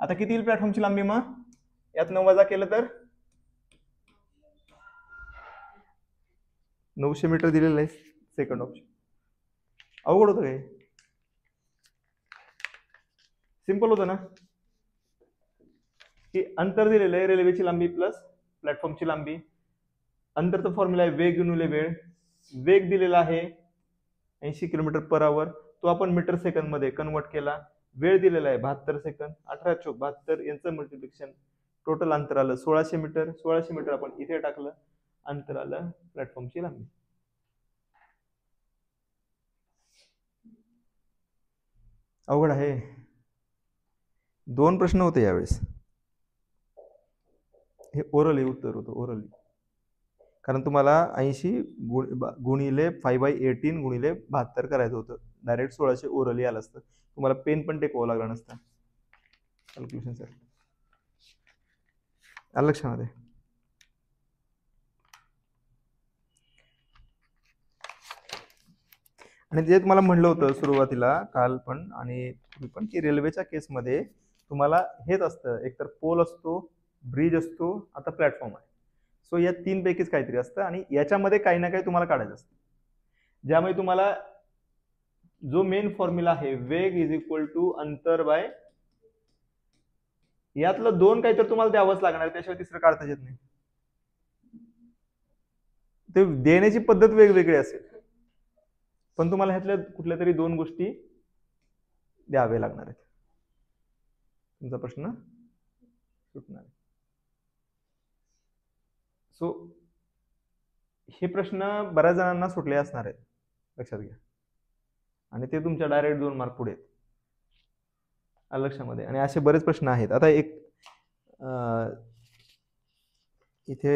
आता किती येईल प्लॅटफॉर्मची लांबी, मग यात 9 वजा केलं तर 900 मीटर दिलेलं आहे. Second option. अवघड होतं काय, सिंपल होतं ना. की अंतर दिलेलं आहे, रेल्वेची लांबी प्लस प्लॅटफॉर्मची लांबी. अंतरचा फॉर्म्युला आहे वेग गुणिले वेळ. वेग दिलेला आहे 80 किलोमीटर पर आवर, तो आपण मीटर सेकंद मध्ये कन्वर्ट केला. वेळ दिलेला आहे 72 सेकंद, 18 चोक 72 यांचं मल्टिप्लिकेशन. टोटल अंतर आलं 1600 मीटर. 1600 मीटर आपण इथे टाकलं, अंतर आलं प्लॅटफॉर्मची लांबी. अवघड आहे, 2 प्रश्न होते यावेळेस. हे ओरली उत्तर होतं, ओरली. कारण तुम्हाला 80 गुणिले 5/18 गुणिले 72 करायचं होतं. डायरेक्ट 1600 ओरली आलं असतं, तुम्हाला पेन पण टेकवावं लागलं नसतं कॅल्क्युलेशन साठी. आलं लक्षामध्ये. आणि जे तुम्हाला म्हणलं होतं सुरुवातीला काल पण आणि पण की रेल्वेच्या केसमध्ये तुम्हाला हेच असतं, एकतर पोल असतो, ब्रिज असतो, आता प्लॅटफॉर्म आहे. सो या 3 पैकीच काहीतरी असतं, आणि याच्यामध्ये काही ना काही तुम्हाला काढायचं असतं. ज्यामुळे तुम्हाला जो मेन फॉर्म्युला आहे वेग इज इक्वल टू अंतर बाय, यातलं 2 काहीतरी तुम्हाला द्यावंच लागणार, त्याशिवाय तिसरं काढता येत नाही. ते देण्याची पद्धत वेगवेगळी असेल, पण तुम्हाला ह्यातल्या कुठल्या तरी 2 गोष्टी द्यावे लागणार आहेत. तुमचा प्रश्न सुटणार आहे. सो हे प्रश्न बऱ्याच जणांना सुटले असणार आहेत, लक्षात घ्या. आणि ते तुमच्या डायरेक्ट 2 मार्क पुढे आहेत. आलं लक्षामध्ये. आणि असे बरेच प्रश्न आहेत. आता एक इथे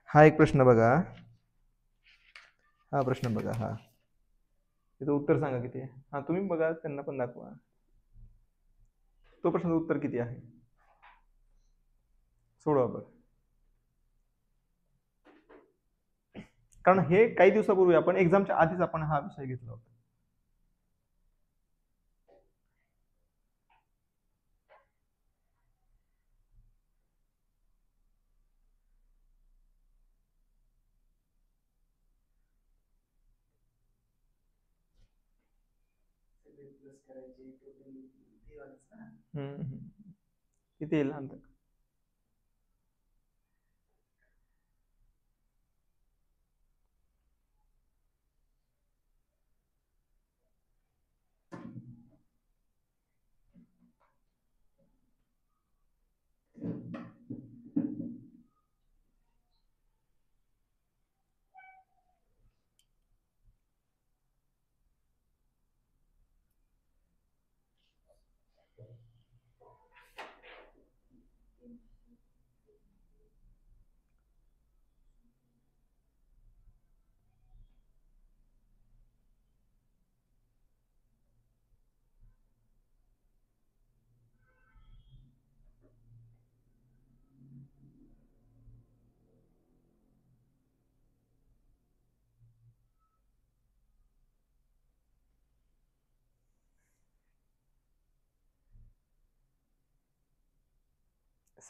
हा एक प्रश्न बघा, हा प्रश्न बघा, हा त्याचं उत्तर सांगा किती आहे. हा तुम्ही बघा, त्यांना पण दाखवा. तो प्रश्नाचं उत्तर किती आहे, सोडवा बघ. कारण हे काही दिवसापूर्वी आपण एक्झामच्या आधीच आपण हा विषय घेतला होता. प्लस करायचे टोटल ते वालंच ना. किती येईल अंतर?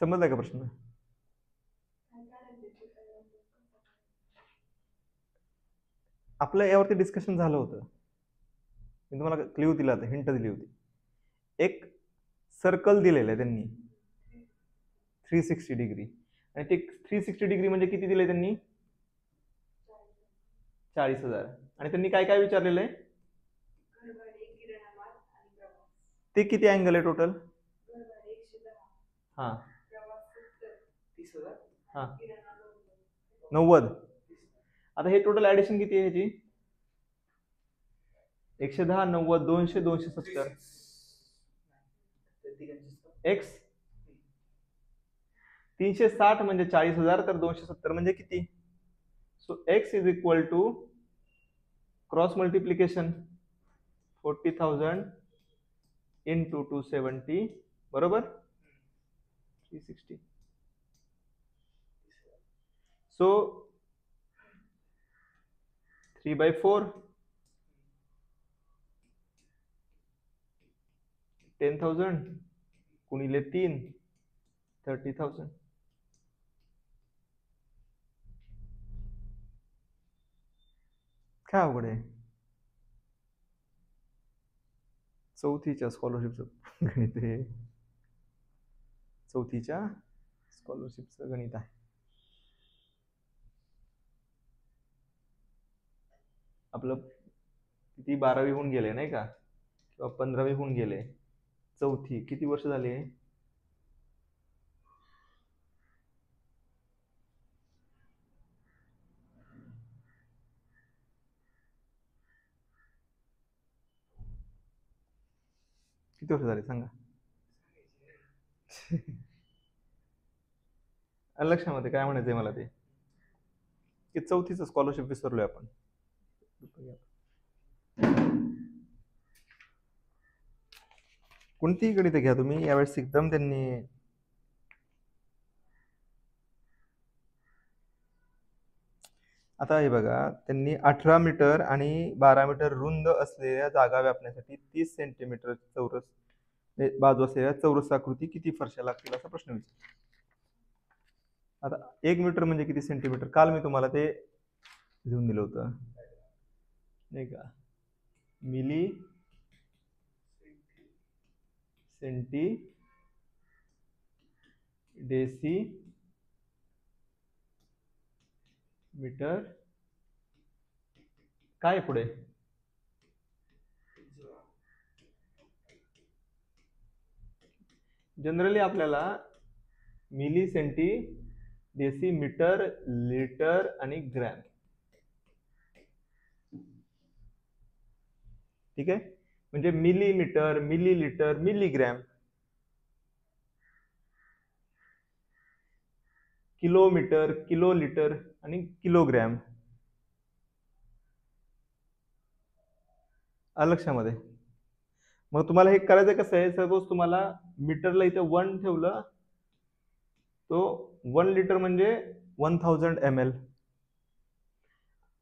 समजला का प्रश्न? आपलं यावरती डिस्कशन झालं होतं. मी तुम्हाला क्ल्यू दिला होता, हिंट दिली होती. एक सर्कल दिलेलं आहे त्यांनी 360 डिग्री, आणि ते 360 डिग्री म्हणजे किती दिले त्यांनी? 40,000. आणि त्यांनी काय काय विचारलेलं आहे? ते किती अँगल आहे टोटल? हा 30,000. हा 90. आता हे टोटल ऍडिशन किती आहे ह्याची? 110, 90, 200, 270. एक्स 360 म्हणजे 40,000, तर 270 म्हणजे किती? So x is equal to cross multiplication 40,000 into 270, बरोबर 360. सो 3/4 10,000 गुणिले 3 30,000. काय अवघड आहे? चौथीच्या स्कॉलरशिपचं गणित आहे. चौथीच्या स्कॉलरशिपचं गणित आहे. आपलं किती 12वी होऊन गेले नाही का, किंवा 15वी होऊन गेले. चौथी किती वर्ष झाले? किती वर्ष झाले सांगा? लक्षामध्ये काय म्हणायचंय मला ते, की चौथीचं स्कॉलरशिप विसरलोय आपण. कोणतीही गणित घ्या तुम्ही, यावेळेस एकदम त्यांनी आता हे बघा, त्यांनी 18 मीटर आणि 12 मीटर रुंद असलेल्या जागा व्यापण्यासाठी 30 सेंटीमीटर चौरस बाजू असलेल्या चौरस आकृती किती फरशा लागतील असा प्रश्न विचारला. आता 1 मीटर म्हणजे किती सेंटीमीटर? काल मी तुम्हाला ते लिहून दिलं होतं नाही का, मिली सेंटी डेसी मीटर काय पुढे? जनरली आपल्याला मिली, सेंटी, डेसिमीटर, लिटर आणि ग्रॅम, ठीक आहे. म्हणजे मिलीमीटर, मिलीलिटर, मिलीग्रॅम, किलोमीटर, किलोलिटर आणि किलोग्रॅम. लक्षामध्ये. मग तुम्हाला हे करायचं कसं आहे, सपोज तुम्हाला मीटरला इथे 1 ठेवलं, तो 1 लिटर म्हणजे 1000 ml.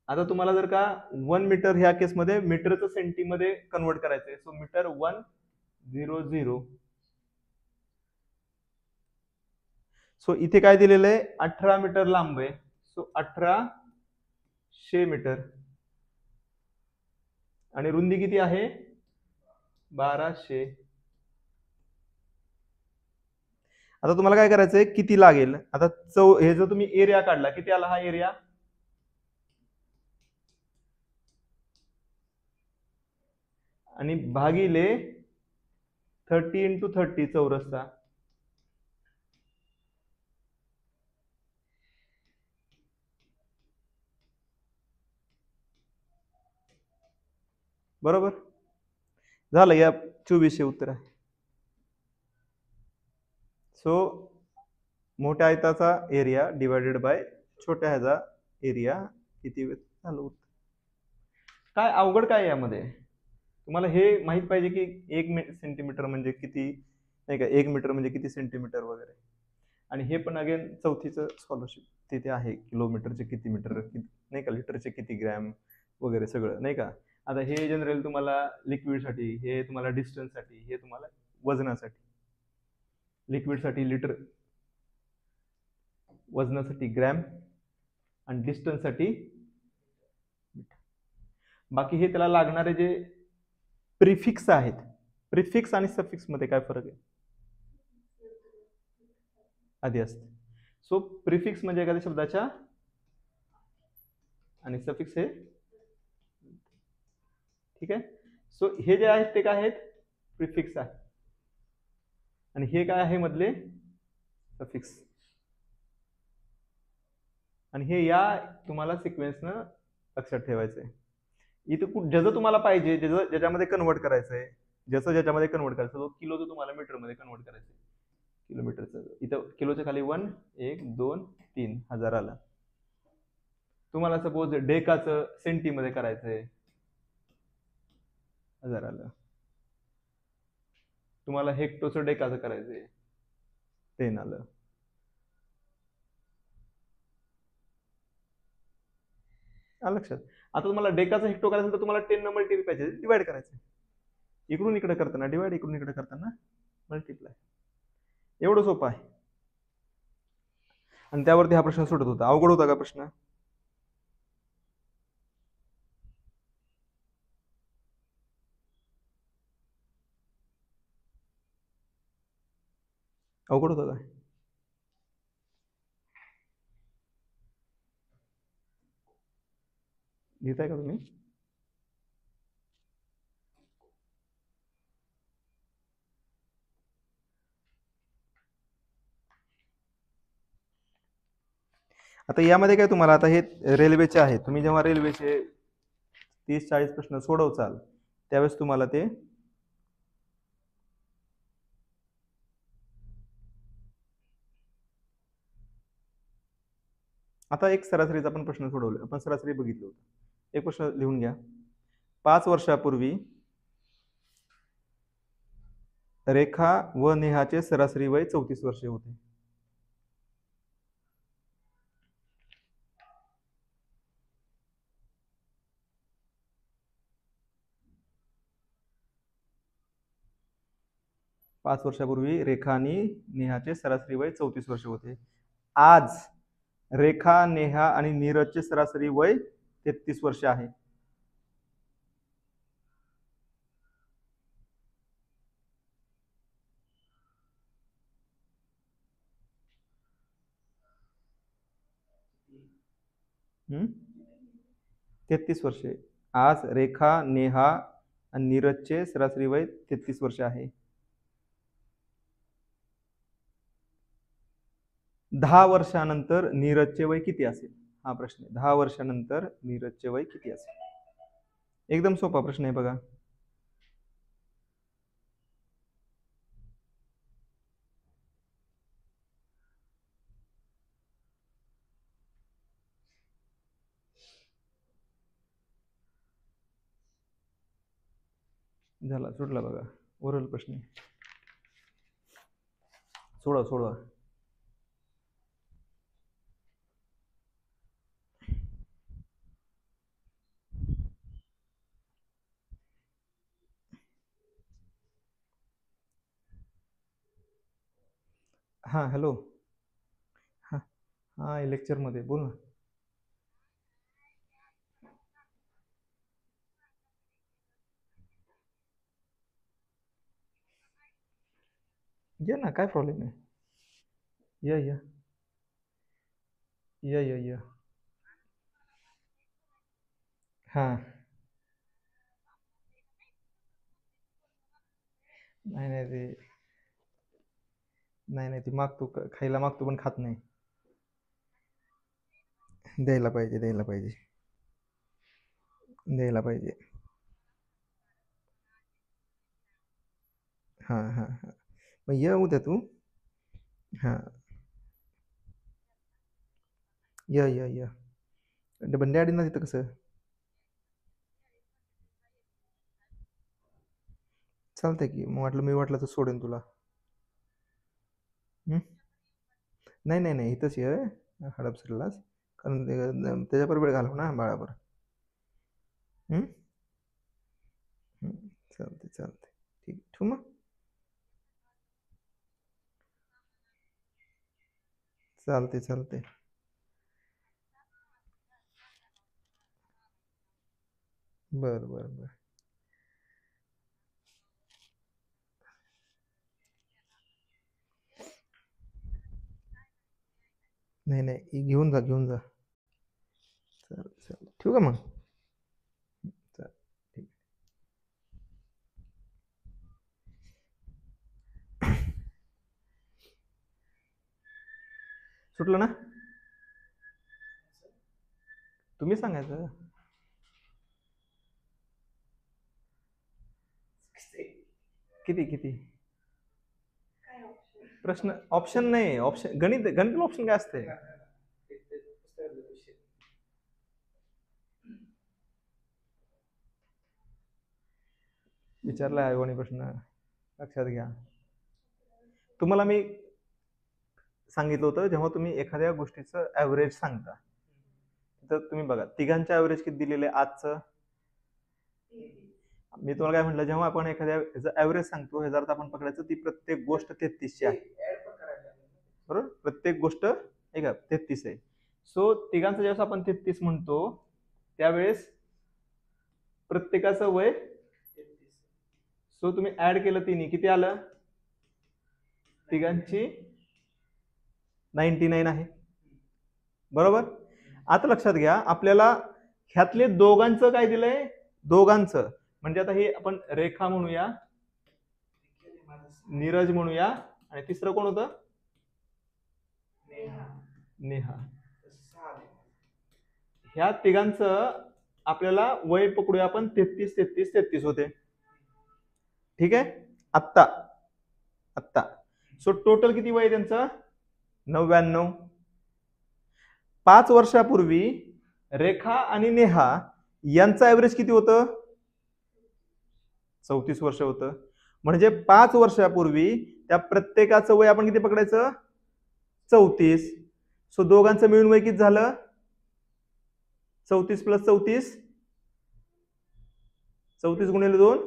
आता तुम्हाला जर का 1 मीटर ह्या केसमध्ये मीटरचं सेंटीमध्ये कन्वर्ट करायचंय, सो मीटर 100. सो इथे काय दिलेलं आहे, 18 मीटर लांब आहे, सो 1800 मीटर. आणि रुंदी किती आहे, 1200. आता तुम्हाला काय करायचंय, किती लागेल. आता हे जर तुम्ही एरिया काढला, किती आला हा एरिया, आणि भागिले 30 × 30 चौरसचा. बरोबर झालं, या 2400 उत्तर आहे. सो मोठ्या आयताचा एरिया डिवायडेड बाय छोट्या ह्याचा एरिया किती झालं उत्तर. काय अवघड काय यामध्ये, तुम्हाला हे माहित पाहिजे की 1 सेंटीमीटर म्हणजे किती, नाही का, 1 मीटर म्हणजे किती सेंटीमीटर वगैरे. आणि हे पण अगेन चौथीचं स्कॉलरशिप तिथे आहे, किलोमीटरचे किती मीटर, नाही का, लिटरचे किती ग्रॅम वगैरे सगळं, नाही का. आता हे जनरल तुम्हाला लिक्विडसाठी, हे तुम्हाला डिस्टन्ससाठी, हे तुम्हाला वजनासाठी. लिक्विडसाठी लिटर, वजनासाठी ग्रॅम आणि डिस्टन्ससाठी. बाकी हे त्याला लागणारे जे प्रिफिक्स आहेत, प्रिफिक्स आणि सफिक्स मध्ये काय फरक आहे, आधी असते. सो प्रिफिक्स म्हणजे एखाद्या शब्दाच्या, आणि सफिक्स हे, ठीक आहे. सो हे जे आहेत ते काय आहेत, प्रिफिक्स आहे, आणि हे काय आहे मधले, सफिक्स. आणि हे या तुम्हाला सिक्वेन्सनं लक्षात ठेवायचंय. इथं ज्याचं तुम्हाला पाहिजे, ज्याच्यामध्ये कन्वर्ट करायचंय, ज्याच्यामध्ये कन्वर्ट करायचं, तो किलोचं तुम्हाला मीटरमध्ये कन्वर्ट करायचंय, किलोमीटरचं. इथं किलोच्या खाली 1, 1, 2, 3 हजार आला. तुम्हाला सपोज डेकाचं सेंटीमध्ये करायचंय, 1000 आलं. तुम्हाला हेक्टोचं डेकाचं करायचंय, 10 आलं. लक्षात. आता तुम्हाला डेकाचं हेक्टो करायचं तर तुम्हाला 10 न मल्टिप्लाय पाहिजे, डिवाइड करायचं. इकडून इकडे करताना डिवाइड, इकडून इकडे करताना मल्टिप्लाय. एवढं सोपं आहे. आणि त्यावरती हा प्रश्न सुटत होता. अवघड होता का प्रश्न? अवघड होता का? लिहिताय का तुम्ही? आता यामध्ये काय तुम्हाला, आता हे रेल्वेचे आहे, तुम्ही जेव्हा रेल्वेचे 30-40 प्रश्न सोडवचाल त्यावेळेस तुम्हाला ते आता एक सरासरीचा पण प्रश्न सोडवला, आपण सरासरी बघितलं होतं. एक प्रश्न लिहून घ्या. 5 वर्षापूर्वी रेखा व नेहाचे सरासरी वय 34 वर्षे होते. पाच वर्षापूर्वी रेखा आणि नेहाचे सरासरी वय 34 वर्ष होते. आज रेखा, नेहा आणि नीरजचे सरासरी वय 33 वर्ष आहे. हम्म 33 वर्षे. आज रेखा, नेहा आणि नीरजचे सरासरी वय 33 वर्ष आहे. 10 वर्षानंतर नीरजचे वय किती असेल? हा प्रश्न आहे. 10 वर्षानंतर नीरजचे वय किती असेल? एकदम सोपा प्रश्न आहे बघा. झाला, सुटला बघा. ओरल प्रश्न आहे. सोडवा सोडवा. हा हॅलो. हा हा लेक्चरमध्ये बोल ना. ये ना, काय प्रॉब्लेम आहे. या या या या या. हा नाही नाही ते नाही नाही, ती मागतो खायला मागतो पण खात नाही. द्यायला पाहिजे द्यायला पाहिजे द्यायला पाहिजे. हां हां हां. मग ये उद्या तू. हां या. बंड्या अडीना तिथं कसं चालतंय की. मग मी वाटलं तर सोडेन तुला. हं? नाही नाही नाही, इथंच ये हडपसरलाच. कारण त्याच्याबरोबर वेळ घालव ना बाळावर. हं? हं. चालते चालते. ठीक, ठेवू मग. चालते चालते. बरं बरं बरं. नाही नाही, घेऊन जा घेऊन जा. चालेल चालेल, ठेवू का मग. चालेल, ठीक. सुटलं ना. तुम्ही सांगायचं. किती किती प्रश्न? ऑप्शन नाही, ऑप्शन गणित गणित ऑप्शन काय असते? विचारला आहे प्रश्न, लक्षात घ्या. तुम्हाला मी सांगितलं होतं, जेव्हा तुम्ही एखाद्या गोष्टीचं ऍव्हरेज सांगता, तर तुम्ही बघा तिघांचं ऍव्हरेज किती दिलेलं आहे आजचं. मी तुम्हाला काय म्हटलं, जेव्हा आपण एखाद्या ऍव्हरेज सांगतो, ह्याचा अर्थ आपण पकडायचं ती प्रत्येक गोष्ट 33 ची आहे. बरोबर, प्रत्येक गोष्ट आहे का 33 आहे. सो तिघांचं जेव्हा आपण 33 म्हणतो, त्यावेळेस प्रत्येकाचं वय. सो तुम्ही ऍड केलं तिन्ही, किती आलं? तिघांची 99 आहे. बरोबर. आता लक्षात घ्या, आपल्याला ह्यातले दोघांचं काय दिलंय? दोघांचं म्हणजे आता हे आपण रेखा म्हणूया, नीरज म्हणूया, आणि तिसरं कोण होतं? नेहा. ह्या तिघांचं आपल्याला वय पकडूया आपण 33 33 33 होते. ठीक आहे. आत्ता आत्ता सो टोटल किती वय त्यांचं? 99. 5 वर्षापूर्वी रेखा आणि नेहा यांचं ऍव्हरेज किती होतं? 34 वर्ष होतं. म्हणजे 5 वर्षापूर्वी त्या प्रत्येकाचं वय आपण किती पकडायचं? 34. सो दोघांचं मिळून वय किती झालं? 34 प्लस 34, 34 गुणिले 2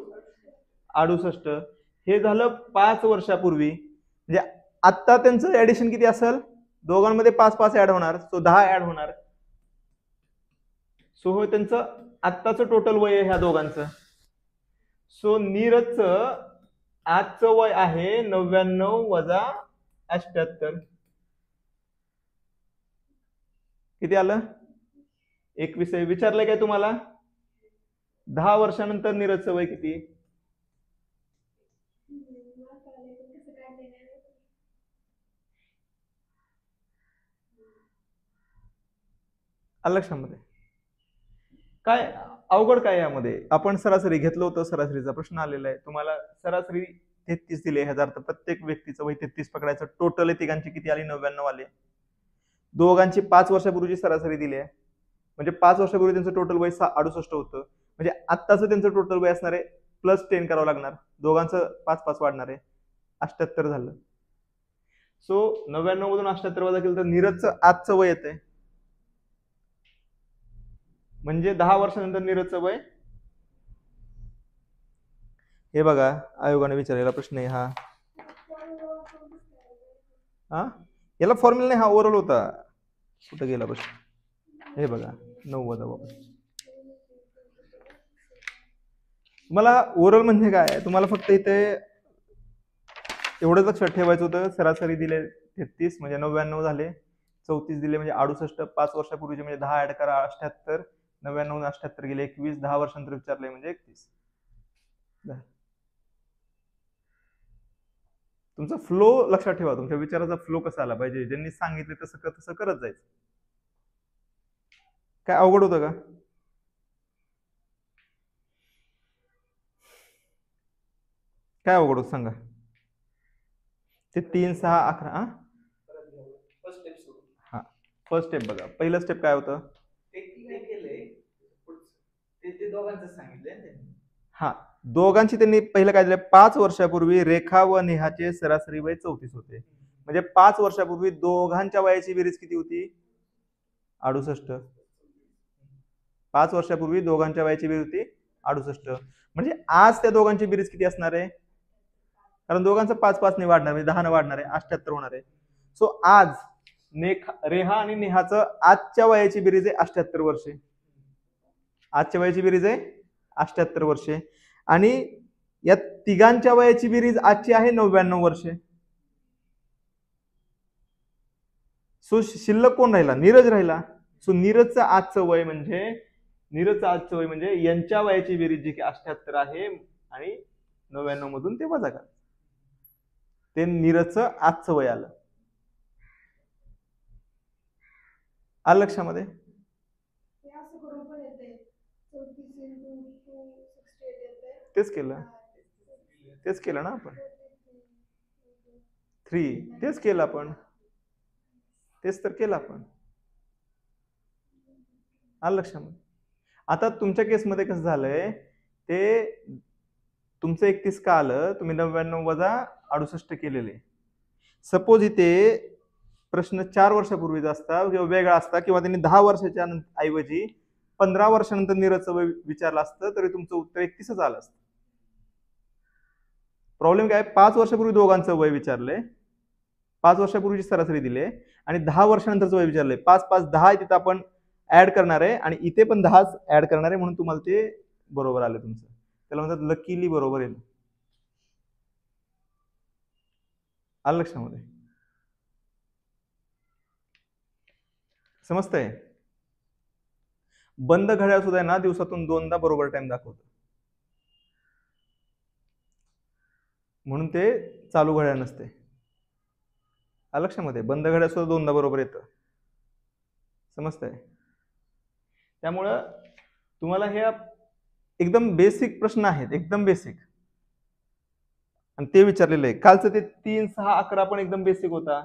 68. हे झालं 5 वर्षापूर्वी. म्हणजे आता त्यांचं ऍडिशन किती असेल? दोघांमध्ये 5 5 ऍड होणार, सो 10 ऍड होणार. सो हो त्यांचं आत्ताचं टोटल वय आहे ह्या दोघांचं. सो नीरजचं आजचं वय आहे 99 वजा 78. किती आलं? 21. विचारलंय काय तुम्हाला? 10 वर्षानंतर नीरजचं वय किती? आलं लक्षामध्ये? काय अवघड काय यामध्ये? आपण सरासरी घेतलं होतं, सरासरीचा प्रश्न आलेला आहे तुम्हाला. सरासरी 33 दिले, ह्याचा अर्थ प्रत्येक व्यक्तीचं वय 33 पकडायचं. टोटल तिघांची किती आली? 99 आले. दोघांची 5 वर्षापूर्वीची सरासरी दिली आहे, म्हणजे 5 वर्षापूर्वी त्यांचं टोटल वय 68 होतं, म्हणजे आत्ताचं त्यांचं टोटल वय असणार आहे प्लस 10 करावं लागणार, दोघांचं 5-5 वाढणार आहे, 78 झालं. सो 99 मधून 78 वजा केलं तर नीरजचं आजचं वय येतंय, म्हणजे 10 वर्षानंतर नीरजचं वय. हे बघा, आयोगाने विचारलेला प्रश्न आहे हा. हा, याला फॉर्म्युला नाही, हा ओरल होता. कुठं गेला प्रश्न? हे बघा 90. तुम्हाला ओरल म्हणजे काय? तुम्हाला फक्त इथे एवढंच लक्षात ठेवायचं होतं, सरासरी दिले 33 म्हणजे 99 झाले, 34 दिले म्हणजे 68, 5 वर्षापूर्वीचे म्हणजे 10 ऍड करा 78, 99 78 गेले 21, 10 वर्षांतर विचारले म्हणजे 31. तुमचा फ्लो लक्षात ठेवा, तुमच्या विचाराचा फ्लो कसा आला पाहिजे, ज्यांनी सांगितले तसं तसं करत जायचं. काय अवघड होतं का? काय अवघड होतं सांगा? ते 3 6 11. हा, फर्स्ट स्टेप बघा. पहिलं स्टेप काय होतं? हा, दोघांची त्यांनी पहिलं काय दिलं? 5 वर्षापूर्वी रेखा व नेहाचे सरासरी वय 34 होते, म्हणजे 5 वर्षापूर्वी दोघांच्या वयाची बेरीज किती होती? 68. 5 वर्षापूर्वी दोघांच्या वयाची बेरीज होती 68, म्हणजे आज त्या दोघांची बेरीज किती असणार आहे? कारण दोघांचं 5-5 ने वाढणार, म्हणजे 10 ने वाढणार आहे, 78 होणार आहे. सो आज रेहा आणि नेहाचं आजच्या वयाची बेरीज आहे 78 वर्षे. आजच्या वयाची बेरीज आहे 78 वर्षे, आणि या तिघांच्या वयाची बेरीज आजची आहे 99 वर्षे. सो शिल्लक कोण राहिला? नीरज राहिला. सो नीरजचं आजचं वय म्हणजे यांच्या वयाची बेरीज जी की 78 आहे आणि 99 मधून ते वजा करा, ते नीरजचं आजचं वय आलं. आलं लक्षामध्ये? तेच केलं ना आपण. 3 तेच केलं आपण, तेच तर केलं आपण. आलं लक्षामध्ये? आता तुमच्या केसमध्ये कसं झालंय, ते तुमचं 31 का आलं? तुम्ही 99 वजा 68 केलेले. सपोज इथे प्रश्न 4 वर्षापूर्वीचा असता किंवा वेगळा असता, किंवा त्यांनी 10 वर्षाच्या ऐवजी 15 वर्षानंतर नीरजचं वय विचारलं असतं, तरी तुमचं उत्तर 31च आलं असतं. प्रॉब्लेम काय? 5 वर्षापूर्वी दोघांचं वय विचारलंय, 5 वर्षापूर्वीची सरासरी दिले, आणि 10 वर्षानंतरचं वय विचारलंय. 5 5 10 तिथं आपण ऍड करणार आहे, आणि इथे पण 10 ऍड करणार आहे, म्हणून तुम्हाला ते बरोबर आलं तुमचं. त्याला म्हणतात लकीली बरोबर येईल. आलं लक्षामध्ये? समजतंय? बंद घड्याळ सुद्धा ना दिवसातून 2दा बरोबर टाइम दाखवतं, म्हणून ते चालू घड्याळ नसते. आलं लक्षामध्ये? बंद घड्याळ सुद्धा 2दा बरोबर येतं. समजतंय? त्यामुळं तुम्हाला हे एकदम बेसिक प्रश्न आहेत, एकदम बेसिक, आणि ते विचारलेलं आहे. कालचं ते 3 6 11 पण एकदम बेसिक होता.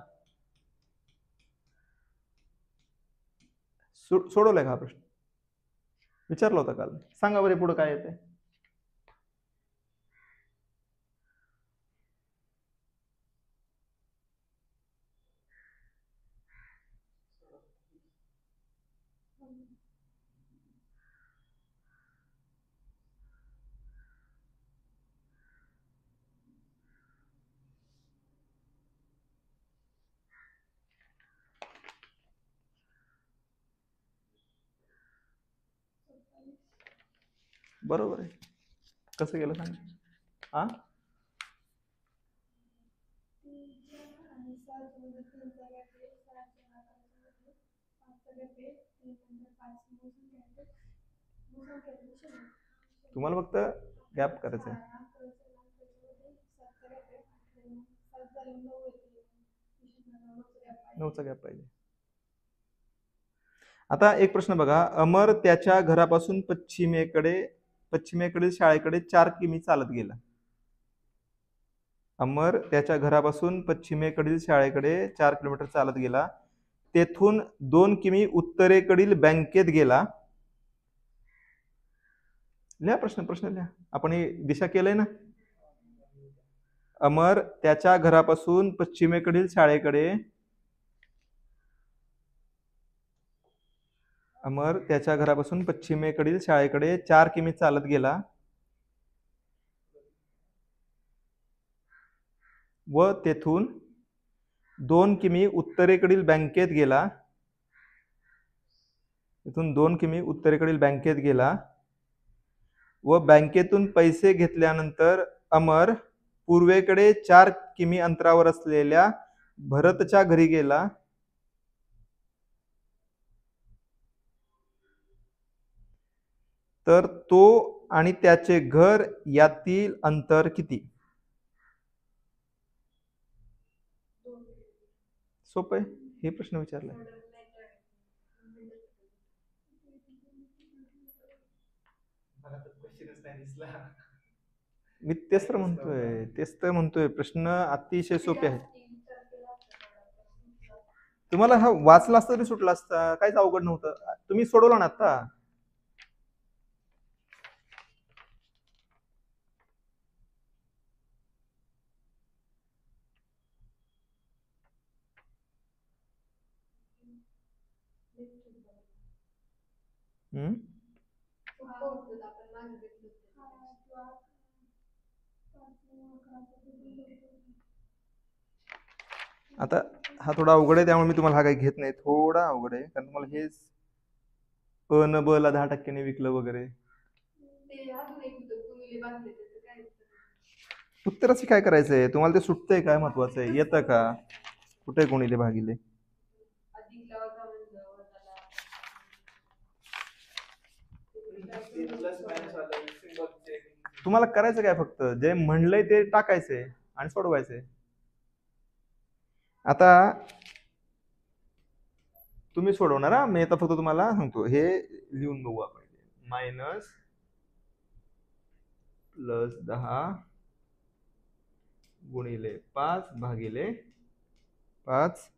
सोडवलाय का हा प्रश्न? विचारला होता काल. सांगा बरे पुढे काय येते. बरोबर आहे. कसं केलं सांग? हा, तुम्हाला फक्त गॅप करायचं आहे. 9चा गॅप पाहिजे. आता एक प्रश्न बघा, अमर त्याच्या घरापासून पश्चिमेकडील शाळेकडे 4 किमी चालत गेला. अमर त्याच्या घरापासून पश्चिमेकडील शाळेकडे 4 किलोमीटर चालत गेला. तेथून 2 किमी उत्तरेकडील बँकेत गेला. लिहा प्रश्न लिहा. आपण ही दिशा केलंय ना. अमर त्याच्या घरापासून पश्चिमेकडील शाळेकडे 4 किमी चालत गेला व तेथून 2 किमी उत्तरेकडील बँकेत गेला व बँकेतून पैसे घेतल्यानंतर अमर पूर्वेकडे 4 किमी अंतरावर असलेल्या भरतच्या घरी गेला. तर तो आणि त्याचे घर यातील अंतर किती? सोपं आहे, हे प्रश्न विचारलाय. मी तेच तर म्हणतोय प्रश्न अतिशय सोपे आहे. तुम्हाला हा वाचला असता तरी सुटला असता, काहीच अवघड नव्हतं. तुम्ही सोडवला ना आता. आता हा थोडा अवघड आहे, त्यामुळे मी तुम्हाला हा काही घेत नाही. थोडा अवघड आहे कारण तुम्हाला हेच अ न ब ला 10% विकलं वगैरे. उत्तराचं काय करायचंय तुम्हाला? ते सुटतंय काय महत्वाचं आहे? येतं का? कुठे गुणिले भागिले? तुम्हाला करायचं काय? फक्त जे म्हणलंय ते टाकायचंय आणि सोडवायचंय. आता तुम्ही सोडवणार हा, मी आता फक्त तुम्हाला सांगतो. हे लिहून बघू आपण. मायनस प्लस 10 गुणिले 5 भागिले 5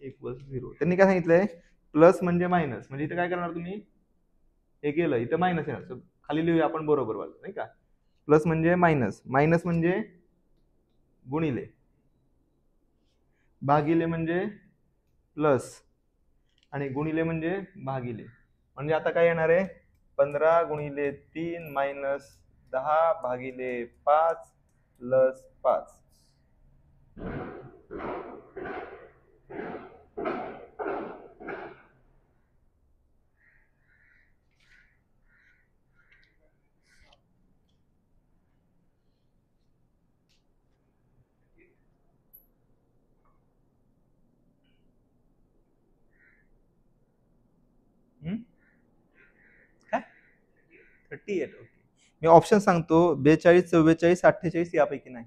इक्वल्स 0. त्यांनी काय सांगितलंय? प्लस म्हणजे मायनस, म्हणजे इथे काय करणार तुम्ही? हे गेलं, इथं मायनस येणार. खाली लिहूया आपण बरोबर वाला, नाही का? प्लस म्हणजे मायनस, मायनस म्हणजे गुणिले, भागिले म्हणजे प्लस, आणि गुणिले म्हणजे भागिले. म्हणजे आता काय येणार आहे? 15 गुणिले 3 मायनस 10 भागिले 5 प्लस 5. काय? 38. ओके, मी ऑप्शन सांगतो. 42, 44, 48 यापैकी नाही.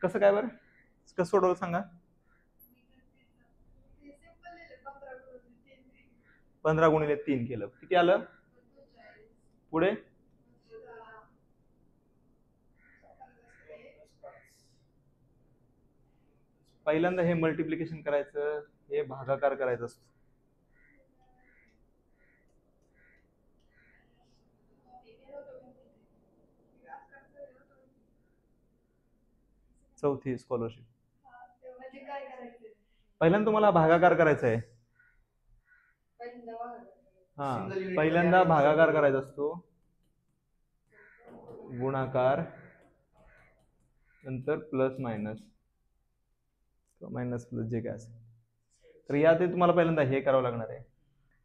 कसं काय बरं? कसं सोडवलं सांगा? 15 गुणिले 3 केलं, किती आलं? पुढे पहिल्यांदा हे मल्टिप्लिकेशन करायचं, हे भागाकार करायचं असतो. चौथी स्कॉलरशिप. पहिल्यांदा तुम्हाला भागाकार करायचा आहे. हा, पहिल्यांदा भागाकार करायचा असतो, गुणाकार, नंतर प्लस मायनस, मायनस प्लस जे काय असेल. तर यात तुम्हाला पहिल्यांदा हे करावं लागणार आहे.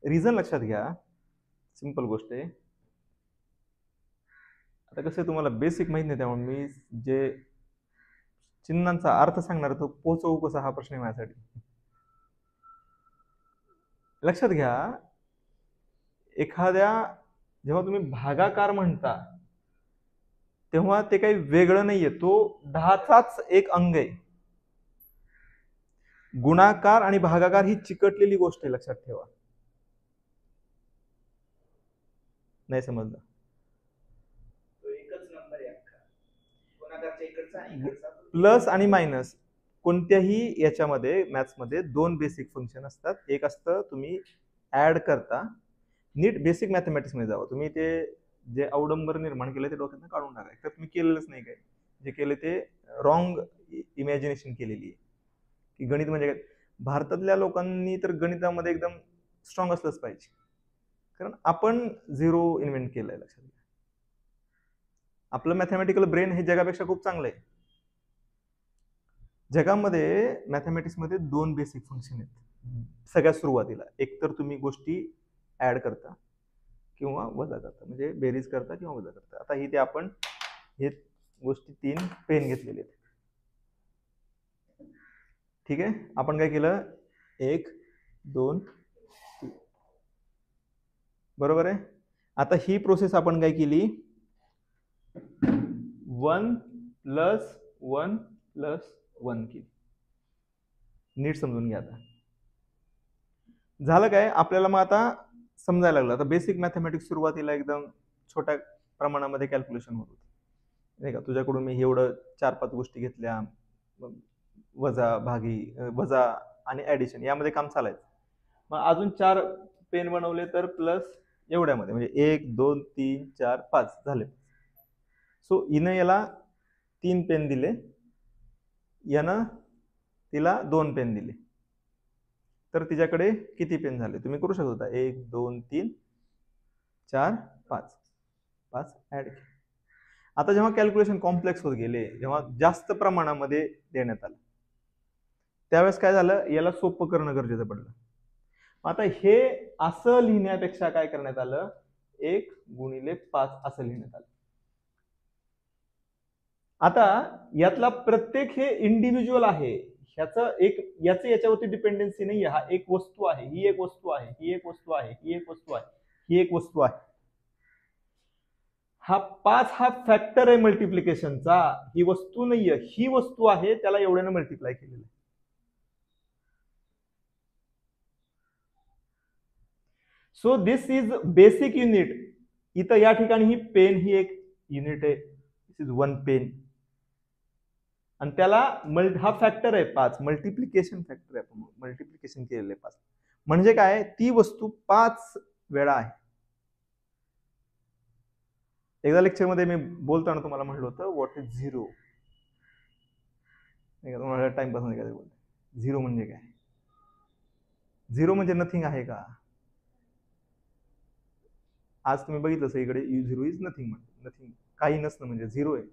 रिझन लक्षात घ्या, सिंपल गोष्ट आहे. आता कसं तुम्हाला बेसिक माहित नाही, त्यामुळे मी जे चिन्हांचा अर्थ सांगणार तो पोहोचवू कसा, हा प्रश्न आहे माझ्यासाठी. लक्षात घ्या, एखाद्या जेव्हा तुम्ही भागाकार म्हणता तेव्हा ते काही वेगळं नाहीये, तो 10चाच एक अंग आहे. गुणाकार आणि भागाकार ही चिकटलेली गोष्ट आहे, लक्षात ठेवा. नाही समजलं? तो एकच नंबर आहे अख्खा. गुणाकारच्या इकडचा आणि इकडचा. प्लस आणि मायनस कोणत्याही याच्यामध्ये मॅथ्स मध्ये दोन बेसिक फंक्शन असतात. एक असतं तुम्ही ऍड करता, नीट बेसिक मॅथमॅटिक्स मध्ये जावं तुम्ही. ते जे अवडंबर निर्माण केलं ते डोक्यातून काढून टाका. तर तुम्ही केलेलंच नाही काय, जे केले ते रॉंग इमॅजिनेशन केलेली आहे की गणित म्हणजे काय. भारतातल्या लोकांनी तर गणितामध्ये एकदम स्ट्रॉंग असलंच पाहिजे, कारण आपण झिरो इन्व्हेंट केलंय. लक्षात घ्या, आपलं मॅथमॅटिकल ब्रेन हे जगापेक्षा खूप चांगलं आहे. जगामध्ये मॅथमॅटिक्स मध्ये दोन बेसिक फंक्शन आहेत सगळ्यात सुरुवातीला. एक तर तुम्ही गोष्टी ऍड करता किंवा वजा करता, म्हणजे बेरीज करता किंवा वजा करता. आता ही ते आपण हे गोष्टी 3 पेन घेतलेले आहेत. ठीक आहे, आपण काय केलं, 1 2 3, बरोबर आहे. आता ही प्रोसेस आपण काय केली, 1 + 1 + 1 केली. नीट समजून घ्या. आता झालं काय आपल्याला, मग आता समजायला लागलं. आता बेसिक मॅथमॅटिक्स सुरुवातीला एकदम छोट्या प्रमाणामध्ये कॅल्क्युलेशन होत होती, नाही का. तुझ्याकडून मी एवढं 4-5 गोष्टी घेतल्या, वजा भागी वजा आणि ऍडिशन यामध्ये काम चालायचं. मग अजून 4 पेन बनवले तर प्लस एवढ्यामध्ये, म्हणजे 1 2 3 4 5 झाले. सो हिनं याला 3 पेन दिले, यानं तिला 2 पेन दिले. तर तिच्याकडे किती पेन झाले तुम्ही करू शकता. 1 2 3 4 5 5 ऍड केले. आता जेव्हा कॅल्क्युलेशन कॉम्प्लेक्स होत गेले, जेव्हा जास्त प्रमाणामध्ये देण्यात आलं, त्यावेळेस काय झालं, याला सोपं करणं गरजेचं पडलं. आता हे असं लिहिण्यापेक्षा काय करण्यात आलं, 1 × 5 असं लिहिण्यात आलं. आता यातला प्रत्येक हे इंडिव्हिज्युअल आहे, याचं याच्यावरती डिपेंडन्सी नाही. हा एक वस्तू आहे, ही एक वस्तू आहे, ही एक वस्तू आहे, ही एक वस्तू आहे, ही एक वस्तू आहे. हा 5 हा फॅक्टर आहे मल्टिप्लिकेशनचा, ही वस्तू नाहीये, ही वस्तू आहे, त्याला एवढ्यानं मल्टिप्लाय केलेलं आहे. So this is basic unit. इथं या ठिकाणी ही पेन ही एक युनिट आहे, दिस इज 1 पेन, आणि त्याला हा फॅक्टर आहे 5, मल्टिप्लिकेशन फॅक्टर आहे, आपण मल्टिप्लिकेशन केलेलं आहे 5. म्हणजे काय, ती वस्तू 5 वेळा आहे. एकदा लेक्चर मध्ये मी बोलताना तुम्हाला म्हटलं होतं व्हॉट इज झिरो, तुम्हाला टाइमपास नाही काय बोलतो. झिरो म्हणजे काय, झिरो म्हणजे नथिंग आहे का. आज तुम्ही बघितलं सगळीकडे झिरो इज नथिंग, नथिंग काही नसणं म्हणजे झिरो आहे.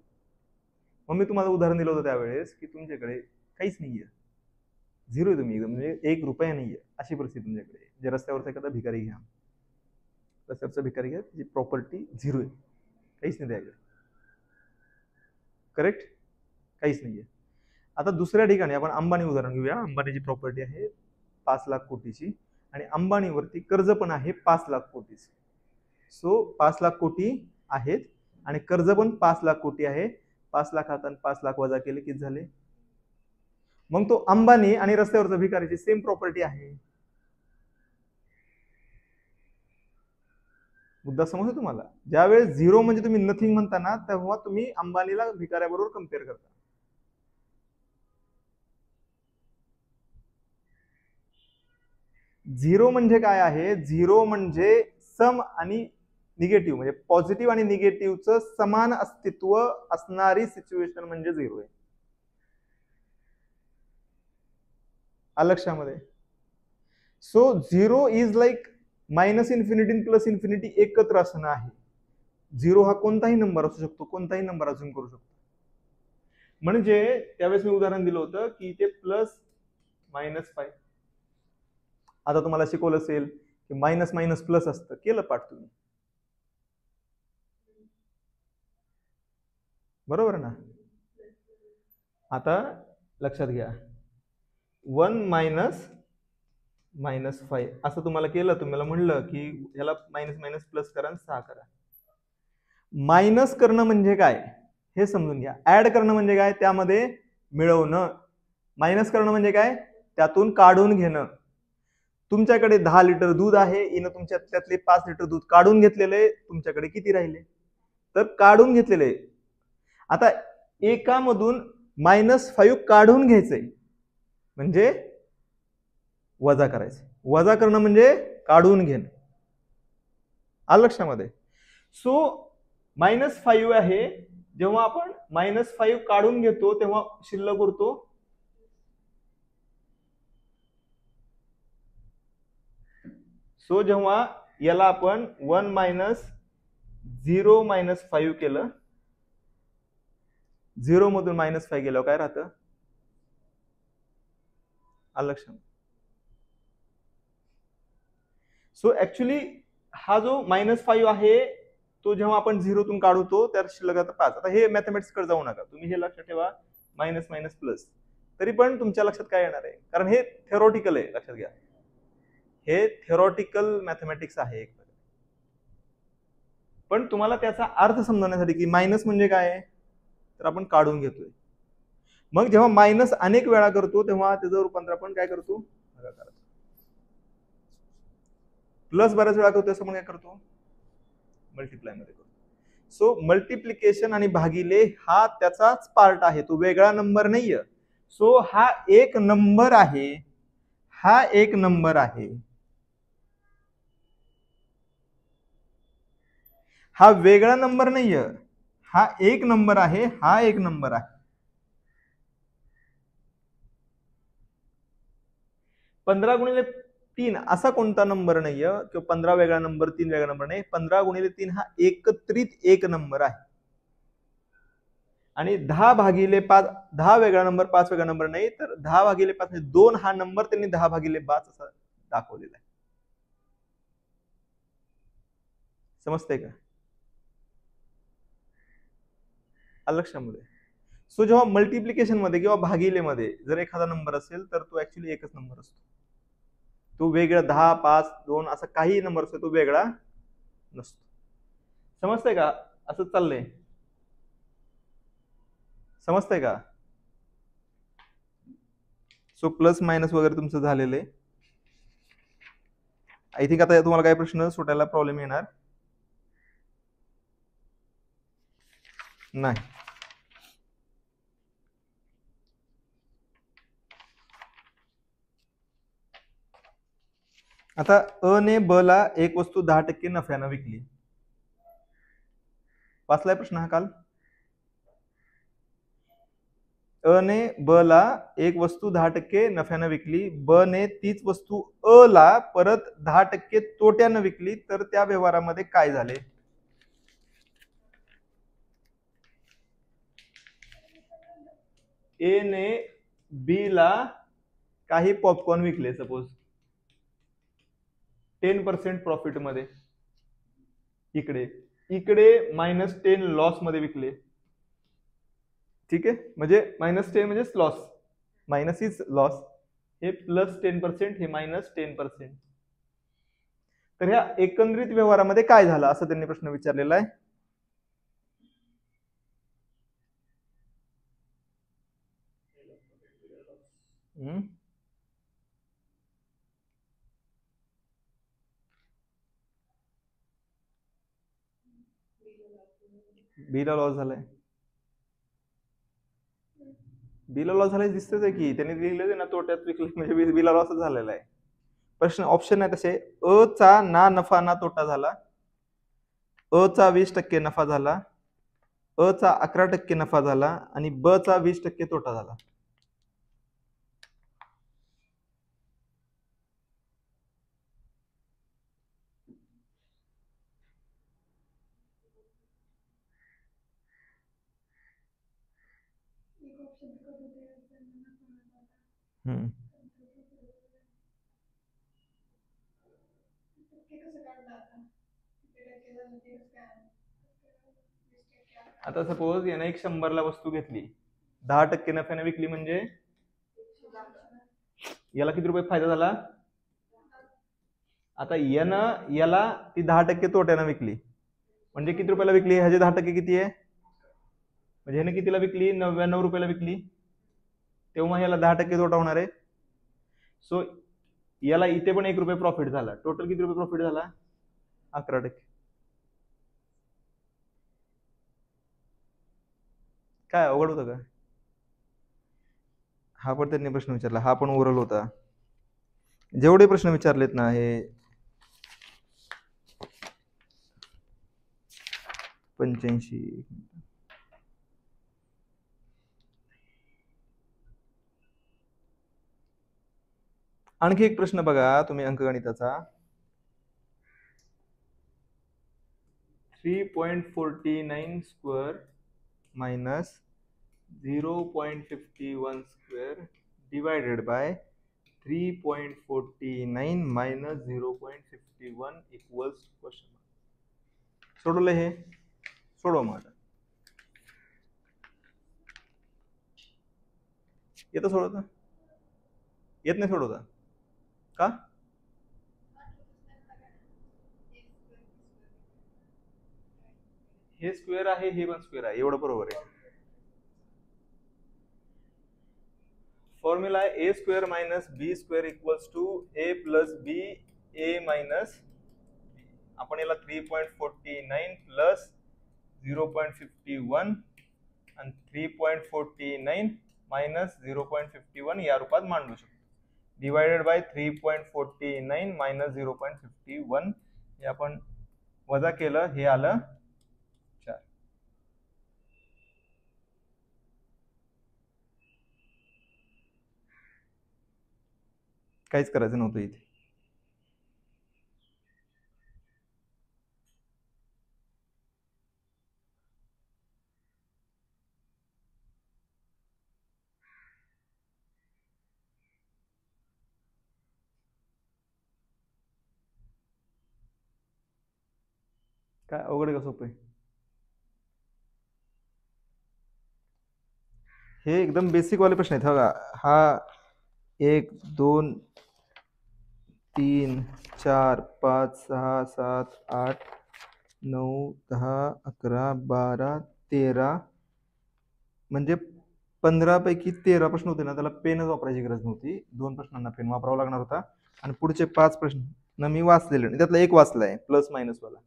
मग मी तुम्हाला उदाहरण दिलं होतं त्यावेळेस की तुमच्याकडे काहीच नाहीये, झिरो आहे, तुम्ही एकदम म्हणजे 1 रुपया नाहीये अशी परिस्थिती तुमच्याकडे. जे रस्त्यावरचा एखादा भिकारी घ्या, रस्त्यावरचा भिकारी घ्या, त्याची प्रॉपर्टी झिरो आहे, काहीच नाही त्याकडे. करेक्ट, काहीच नाहीये. आता दुसऱ्या ठिकाणी आपण अंबानी उदाहरण घेऊया. अंबानीची प्रॉपर्टी आहे 5 लाख कोटीची, आणि अंबानीवरती कर्ज पण आहे 5 लाख कोटीचं. सो 5 लाख कोटी आहेत आणि कर्ज पण 5 लाख कोटी आहे. 5 लाखात 5 लाख वजा केले किती झाले. मग तो अंबानी आणि रस्त्यावरचा भिकारीची सेम प्रॉपर्टी आहे. मुद्दा समजतो तुम्हाला. ज्यावेळेस झिरो म्हणजे तुम्ही नथिंग म्हणता ना, तेव्हा तुम्ही अंबानीला भिकाऱ्याबरोबर कम्पेअर करता. झिरो म्हणजे काय आहे, झिरो म्हणजे सम आणि निगेटिव्ह, म्हणजे पॉझिटिव्ह आणि निगेटिव्हचं समान अस्तित्व असणारी सिच्युएशन म्हणजे झिरो आहे. लक्षामध्ये. So zero is like minus infinity आणि प्लस इन्फिनिटी एकत्र असणं आहे. झिरो हा कोणताही नंबर असू शकतो, कोणताही नंबर अजून करू शकतो. म्हणजे त्यावेळेस मी उदाहरण दिलं होतं की ते +-5. आता तुम्हाला शिकवलं असेल की मायनस मायनस प्लस असतं, केलं पाठ तुम्ही, बरोबर ना. आता लक्षात घ्या, 1 - -5 असं तुम्हाला केलं, तुम्हाला म्हणलं की ह्याला मायनस मायनस प्लस करा आणि 6 करा. मायनस करणं म्हणजे काय हे समजून घ्या. ऍड करणं म्हणजे काय, त्यामध्ये मिळवणं. मायनस करणं म्हणजे काय, त्यातून काढून घेणं. तुमच्याकडे 10 लिटर दूध आहे, हिनं तुमच्या त्यातले 5 लिटर दूध काढून घेतलेले, तुमच्याकडे किती राहिले? तर काढून घेतलेले. आता एकामधून -5 काढून घ्यायचंय म्हणजे वजा करायचं. वजा करणं म्हणजे काढून घेणं. आलं लक्षामध्ये? सो -5 आहे, जेव्हा आपण -5 काढून घेतो तेव्हा शिल्लक उरतो सो जेव्हा याला आपण 1 - 0 - 5 केलं, 0 मधून -5 गेल्यावर काय राहतं? आलं लक्षात? सो ऍक्च्युली हा जो -5 आहे तो जेव्हा आपण 0 तून काढतो त्या शिल्लक आता 5. आता हे मॅथमॅटिक्स कडे जाऊ नका, तुम्ही हे लक्षात ठेवा, मायनस मायनस प्लस. तरी पण तुमच्या लक्षात काय येणार आहे? कारण हे थेरॉटिकल आहे, लक्षात घ्या. हे थेरॉटिकल मॅथमॅटिक्स आहे. पण तुम्हाला त्याचा अर्थ समजण्यासाठी की मायनस म्हणजे काय तर आपण काढून घेतोय. मग जेव्हा मायनस अनेक वेळा करतो तेव्हा त्याचं रूपांतर आपण काय करतो? प्लस बऱ्याच वेळा करतो असं काय करतो? मल्टिप्लाय मध्ये करतो. सो मल्टिप्लिकेशन आणि भागिले हा त्याचाच पार्ट आहे, तो वेगळा नंबर नाहीये. सो हा एक नंबर आहे, हा एक नंबर आहे, हा वेगळा नंबर नाहीये, हा एक नंबर आहे, हा एक नंबर आहे. 15 गुणिले 3 असा कोणता नंबर नाहीये किंवा 15 वेगळा नंबर 3 वेगळा नंबर नाही. 15 गुणिले 3 हा एकत्रित एक नंबर आहे. आणि 10 भागिले 5 10 वेगळा नंबर 5 वेगळा नंबर नाही, तर 10 भागिले 5 म्हणजे 2 हा नंबर त्यांनी 10 भागिले 5 असा दाखवलेला आहे. समजतंय का? लक्षामध्ये. सो जेव्हा मल्टिप्लिकेशन मध्ये किंवा भागिले मध्ये जर एखादा नंबर असेल तर तो ऍक्च्युली एकच नंबर असतो. तो वेगळा 10 5 2 असा काही नंबर असतो, तो वेगळा नसतो. समजतंय का? असं चाललंय. समजतंय का? सो प्लस मायनस वगैरे तुमचं झालेलं आहे. आय थिंक आता तुम्हाला काही प्रश्न सुटायला प्रॉब्लेम येणार नाही. आता अ ने ब ला एक वस्तू 10% नफ्यानं विकली. वाचलाय प्रश्न हा काल? अ ने ब ला एक वस्तू 10% नफ्यानं विकली, ब ने तीच वस्तू अ ला परत 10% तोट्यानं विकली, तर त्या व्यवहारामध्ये काय झाले? ए ने बी ला काही पॉपकॉर्न विकले, सपोज 10% प्रॉफिट मध्ये, इकडे इकडे -10 लॉस मध्ये विकले. ठीक आहे, म्हणजे -10 म्हणजे लॉस, मायनस इज लॉस, हे +10%, हे -10%. तर ह्या एकंदरीत व्यवहारामध्ये काय झालं असं त्यांनी प्रश्न विचारलेला आहे. बीला लॉस झालाय, बीला लॉस झालाय दिसतच आहे की, त्यांनी लिहिलं ना तोट्यात विकले म्हणजे बीला लॉसच झालेला आहे. प्रश्न ऑप्शन आहे तसे, अ चा ना नफा ना तोटा झाला, अ चा 20% नफा झाला, अ चा 11% नफा झाला आणि ब चा 20% तोटा झाला. आता सपोज याने एक 100 ला वस्तू घेतली, 10% नफ्याने विकली, म्हणजे याला किती रुपये फायदा झाला? आता यानं याला ती 10% तोट्यानं विकली, म्हणजे किती रुपयाला विकली? ह्याचे 10% किती आहे? म्हणजे ह्याने कितीला विकली? 99 रुपयाला विकली, तेव्हा ह्याला 10% तोटा होणार आहे. सो याला इथे पण 1 रुपये प्रॉफिट झाला. टोटल किती रुपये प्रॉफिट झाला? 11%. काय अवघड होतं का? हा पण त्यांनी प्रश्न विचारला, हा पण ओरल होता. जेवढे प्रश्न विचारलेत ना हे 85. आणखी एक प्रश्न बघा तुम्ही अंकगणिताचा. 3.49 square minus 0.51 square divided by 3.49 minus 0.51 equals question. सोडवलं हे? सोडवा मग आता. येतं सोडवता? येत नाही सोडवता का? हे स्क्वेअर आहे, हे पण स्क्वेअर आहे, एवढं बरोबर आहे. फॉर्म्युला आहे A square minus B square equals to A plus B A minus. आपण याला 3.49 प्लस 0.51 आणि 3.49 मायनस 0.51 या रूपात मांडू शकतो. डिवायडेड बाय 3.49 मायनस 0.51 हे आपण वजा केलं, हे आलं 4. काहीच करायचं नव्हतं इथे. काय अवघड आहे का सोपं आहे? हे एकदम बेसिक वाले प्रश्न आहेत. बघा हा 1 2 3 4 5 6 7 8 9 10 11 12 13 म्हणजे 15 पैकी 13 प्रश्न होते ना, त्याला पेनच वापरायची गरज नव्हती. 2 प्रश्नांना पेन वापरावा लागणार होता. आणि पुढचे 5 प्रश्न मी वाचलेले नाही, त्यातला एक वाचलाय प्लस मायनस वाला.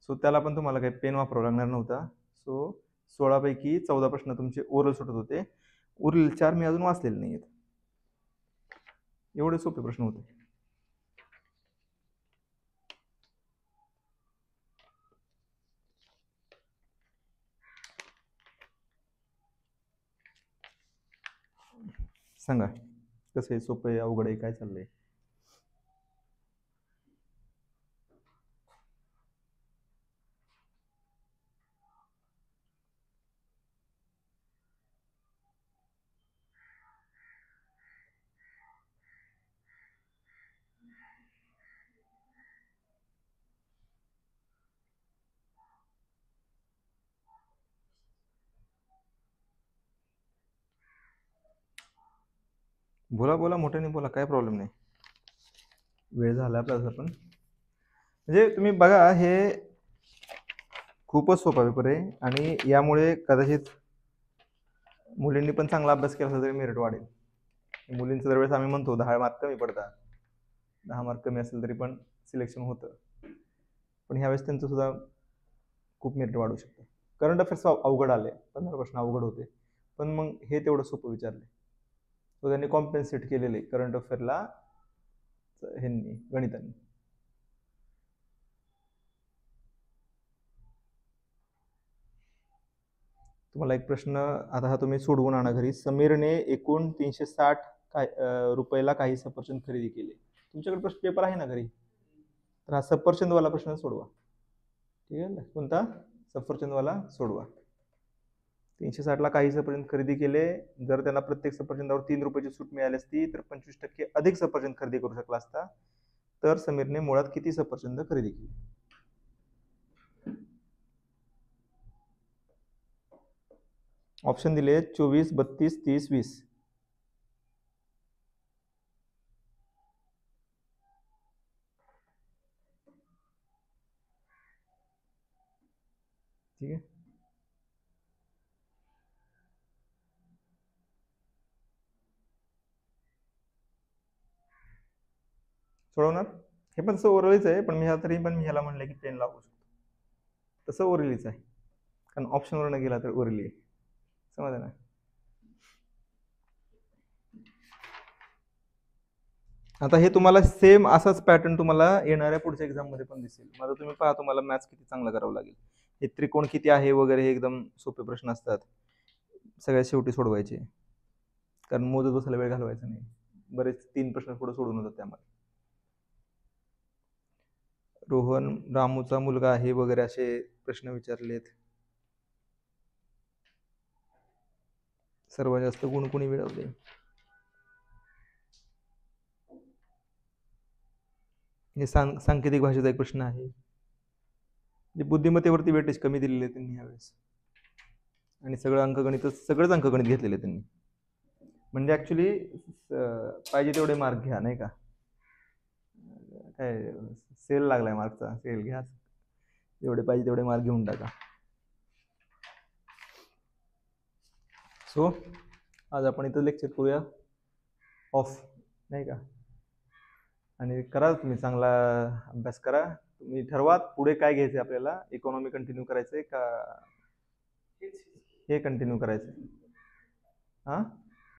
सो त्याला पण तुम्हाला काही पेन वापरावा लागणार नव्हता. सो 16 पैकी 14 प्रश्न तुमचे ओरल सुटत होते. उरलेले 4 मी अजून वाचलेले नाहीत. एवढे सोपे प्रश्न होते. सांगा कसं आहे, सोपं आहे, अवघड आहे, काय चाललंय? बोला बोला, मोठ्याने बोला, काय प्रॉब्लेम नाही. वेळ झाला आपला पण. म्हणजे तुम्ही बघा, हे खूपच सोपा पेपर आहे आणि यामुळे कदाचित मुलींनी पण चांगला अभ्यास केला तरी मेरिट वाढेल. मुलींचं दरवेळेस आम्ही म्हणतो 10 मार्क कमी पडतात, 10 मार्क कमी असेल तरी पण सिलेक्शन होतं. पण ह्यावेळेस त्यांचं सुद्धा खूप मेरिट वाढू शकतं. करंट अफेअर्स अवघड आले, 15 प्रश्न अवघड होते, पण मग हे तेवढं सोपं विचारले. तो त्यांनी कॉम्पेन्सेट केलेले करंट अफेअरला ह्यांनी, गणितांनी. तुम्हाला एक प्रश्न आता हा तुम्ही सोडवून आणा घरी. समीरने एकूण 360 रुपयाला काही सफरचंद खरेदी केले. तुमच्याकडे प्रश्न पेपर आहे ना घरी, तर हा सफरचंदवाला प्रश्न सोडवा. ठीक आहे ना? कोणता? सफरचंदवाला सोडवा. 360 ला काही सफरचंद खरेदी केले. जर त्यांना प्रत्येक सफरचंदावर 3 रुपयाची सूट मिळाली असती तर 25% अधिक सफरचंद खरेदी करू शकला असता. तर समीरने मुळात किती सफरचंद खरेदी केली? ऑप्शन दिले 24, 32, 30, 20. ठीक आहे. सोडवणार. हे पण तसं ओरलीच आहे, पण मी तरी पण मी ह्याला म्हणलं की पेन लागू शकतो. तसं ओरलीच आहे, कारण ऑप्शनवर न गेला तर ओरली आहे. समजा ना. आता हे तुम्हाला सेम असाच पॅटर्न तुम्हाला येणाऱ्या पुढच्या एक्झाम मध्ये पण दिसेल. माझं तुम्ही पहा, तुम्हाला मॅथ्स किती चांगलं करावं लागेल. हे त्रिकोण किती आहे वगैरे हे एकदम सोपे प्रश्न असतात, सगळ्यात शेवटी सोडवायचे, कारण मोजत बसायला वेळ घालवायचा नाही. बरेच 3 प्रश्न पुढे सोडून होतात त्यामध्ये. रोहन रामूचा मुलगा आहे वगैरे असे प्रश्न विचारलेत. सर्वात जास्त गुण कोणी मिळवले? हे सांकेतिक भाषेचा एक प्रश्न आहे. जे बुद्धिमत्तेवरती वेटेज कमी दिलेले आहे त्यांनी यावेळेस, आणि सगळंच अंकगणित घेतलेले त्यांनी. म्हणजे ऍक्च्युली पाहिजे तेवढे मार्क घ्या, नाही का? काय सेल लागलाय मार्कचा, सेल घ्या, जेवढे पाहिजे तेवढे मार्क घेऊन टाका. सो आज आपण इथं लेक्चर करूया ऑफ, नाही का? आणि करा तुम्ही चांगला अभ्यास करा. तुम्ही ठरवा पुढे काय घ्यायचंय आपल्याला, इकॉनॉमी कंटिन्यू करायचंय का हे कंटिन्यू करायचंय. हा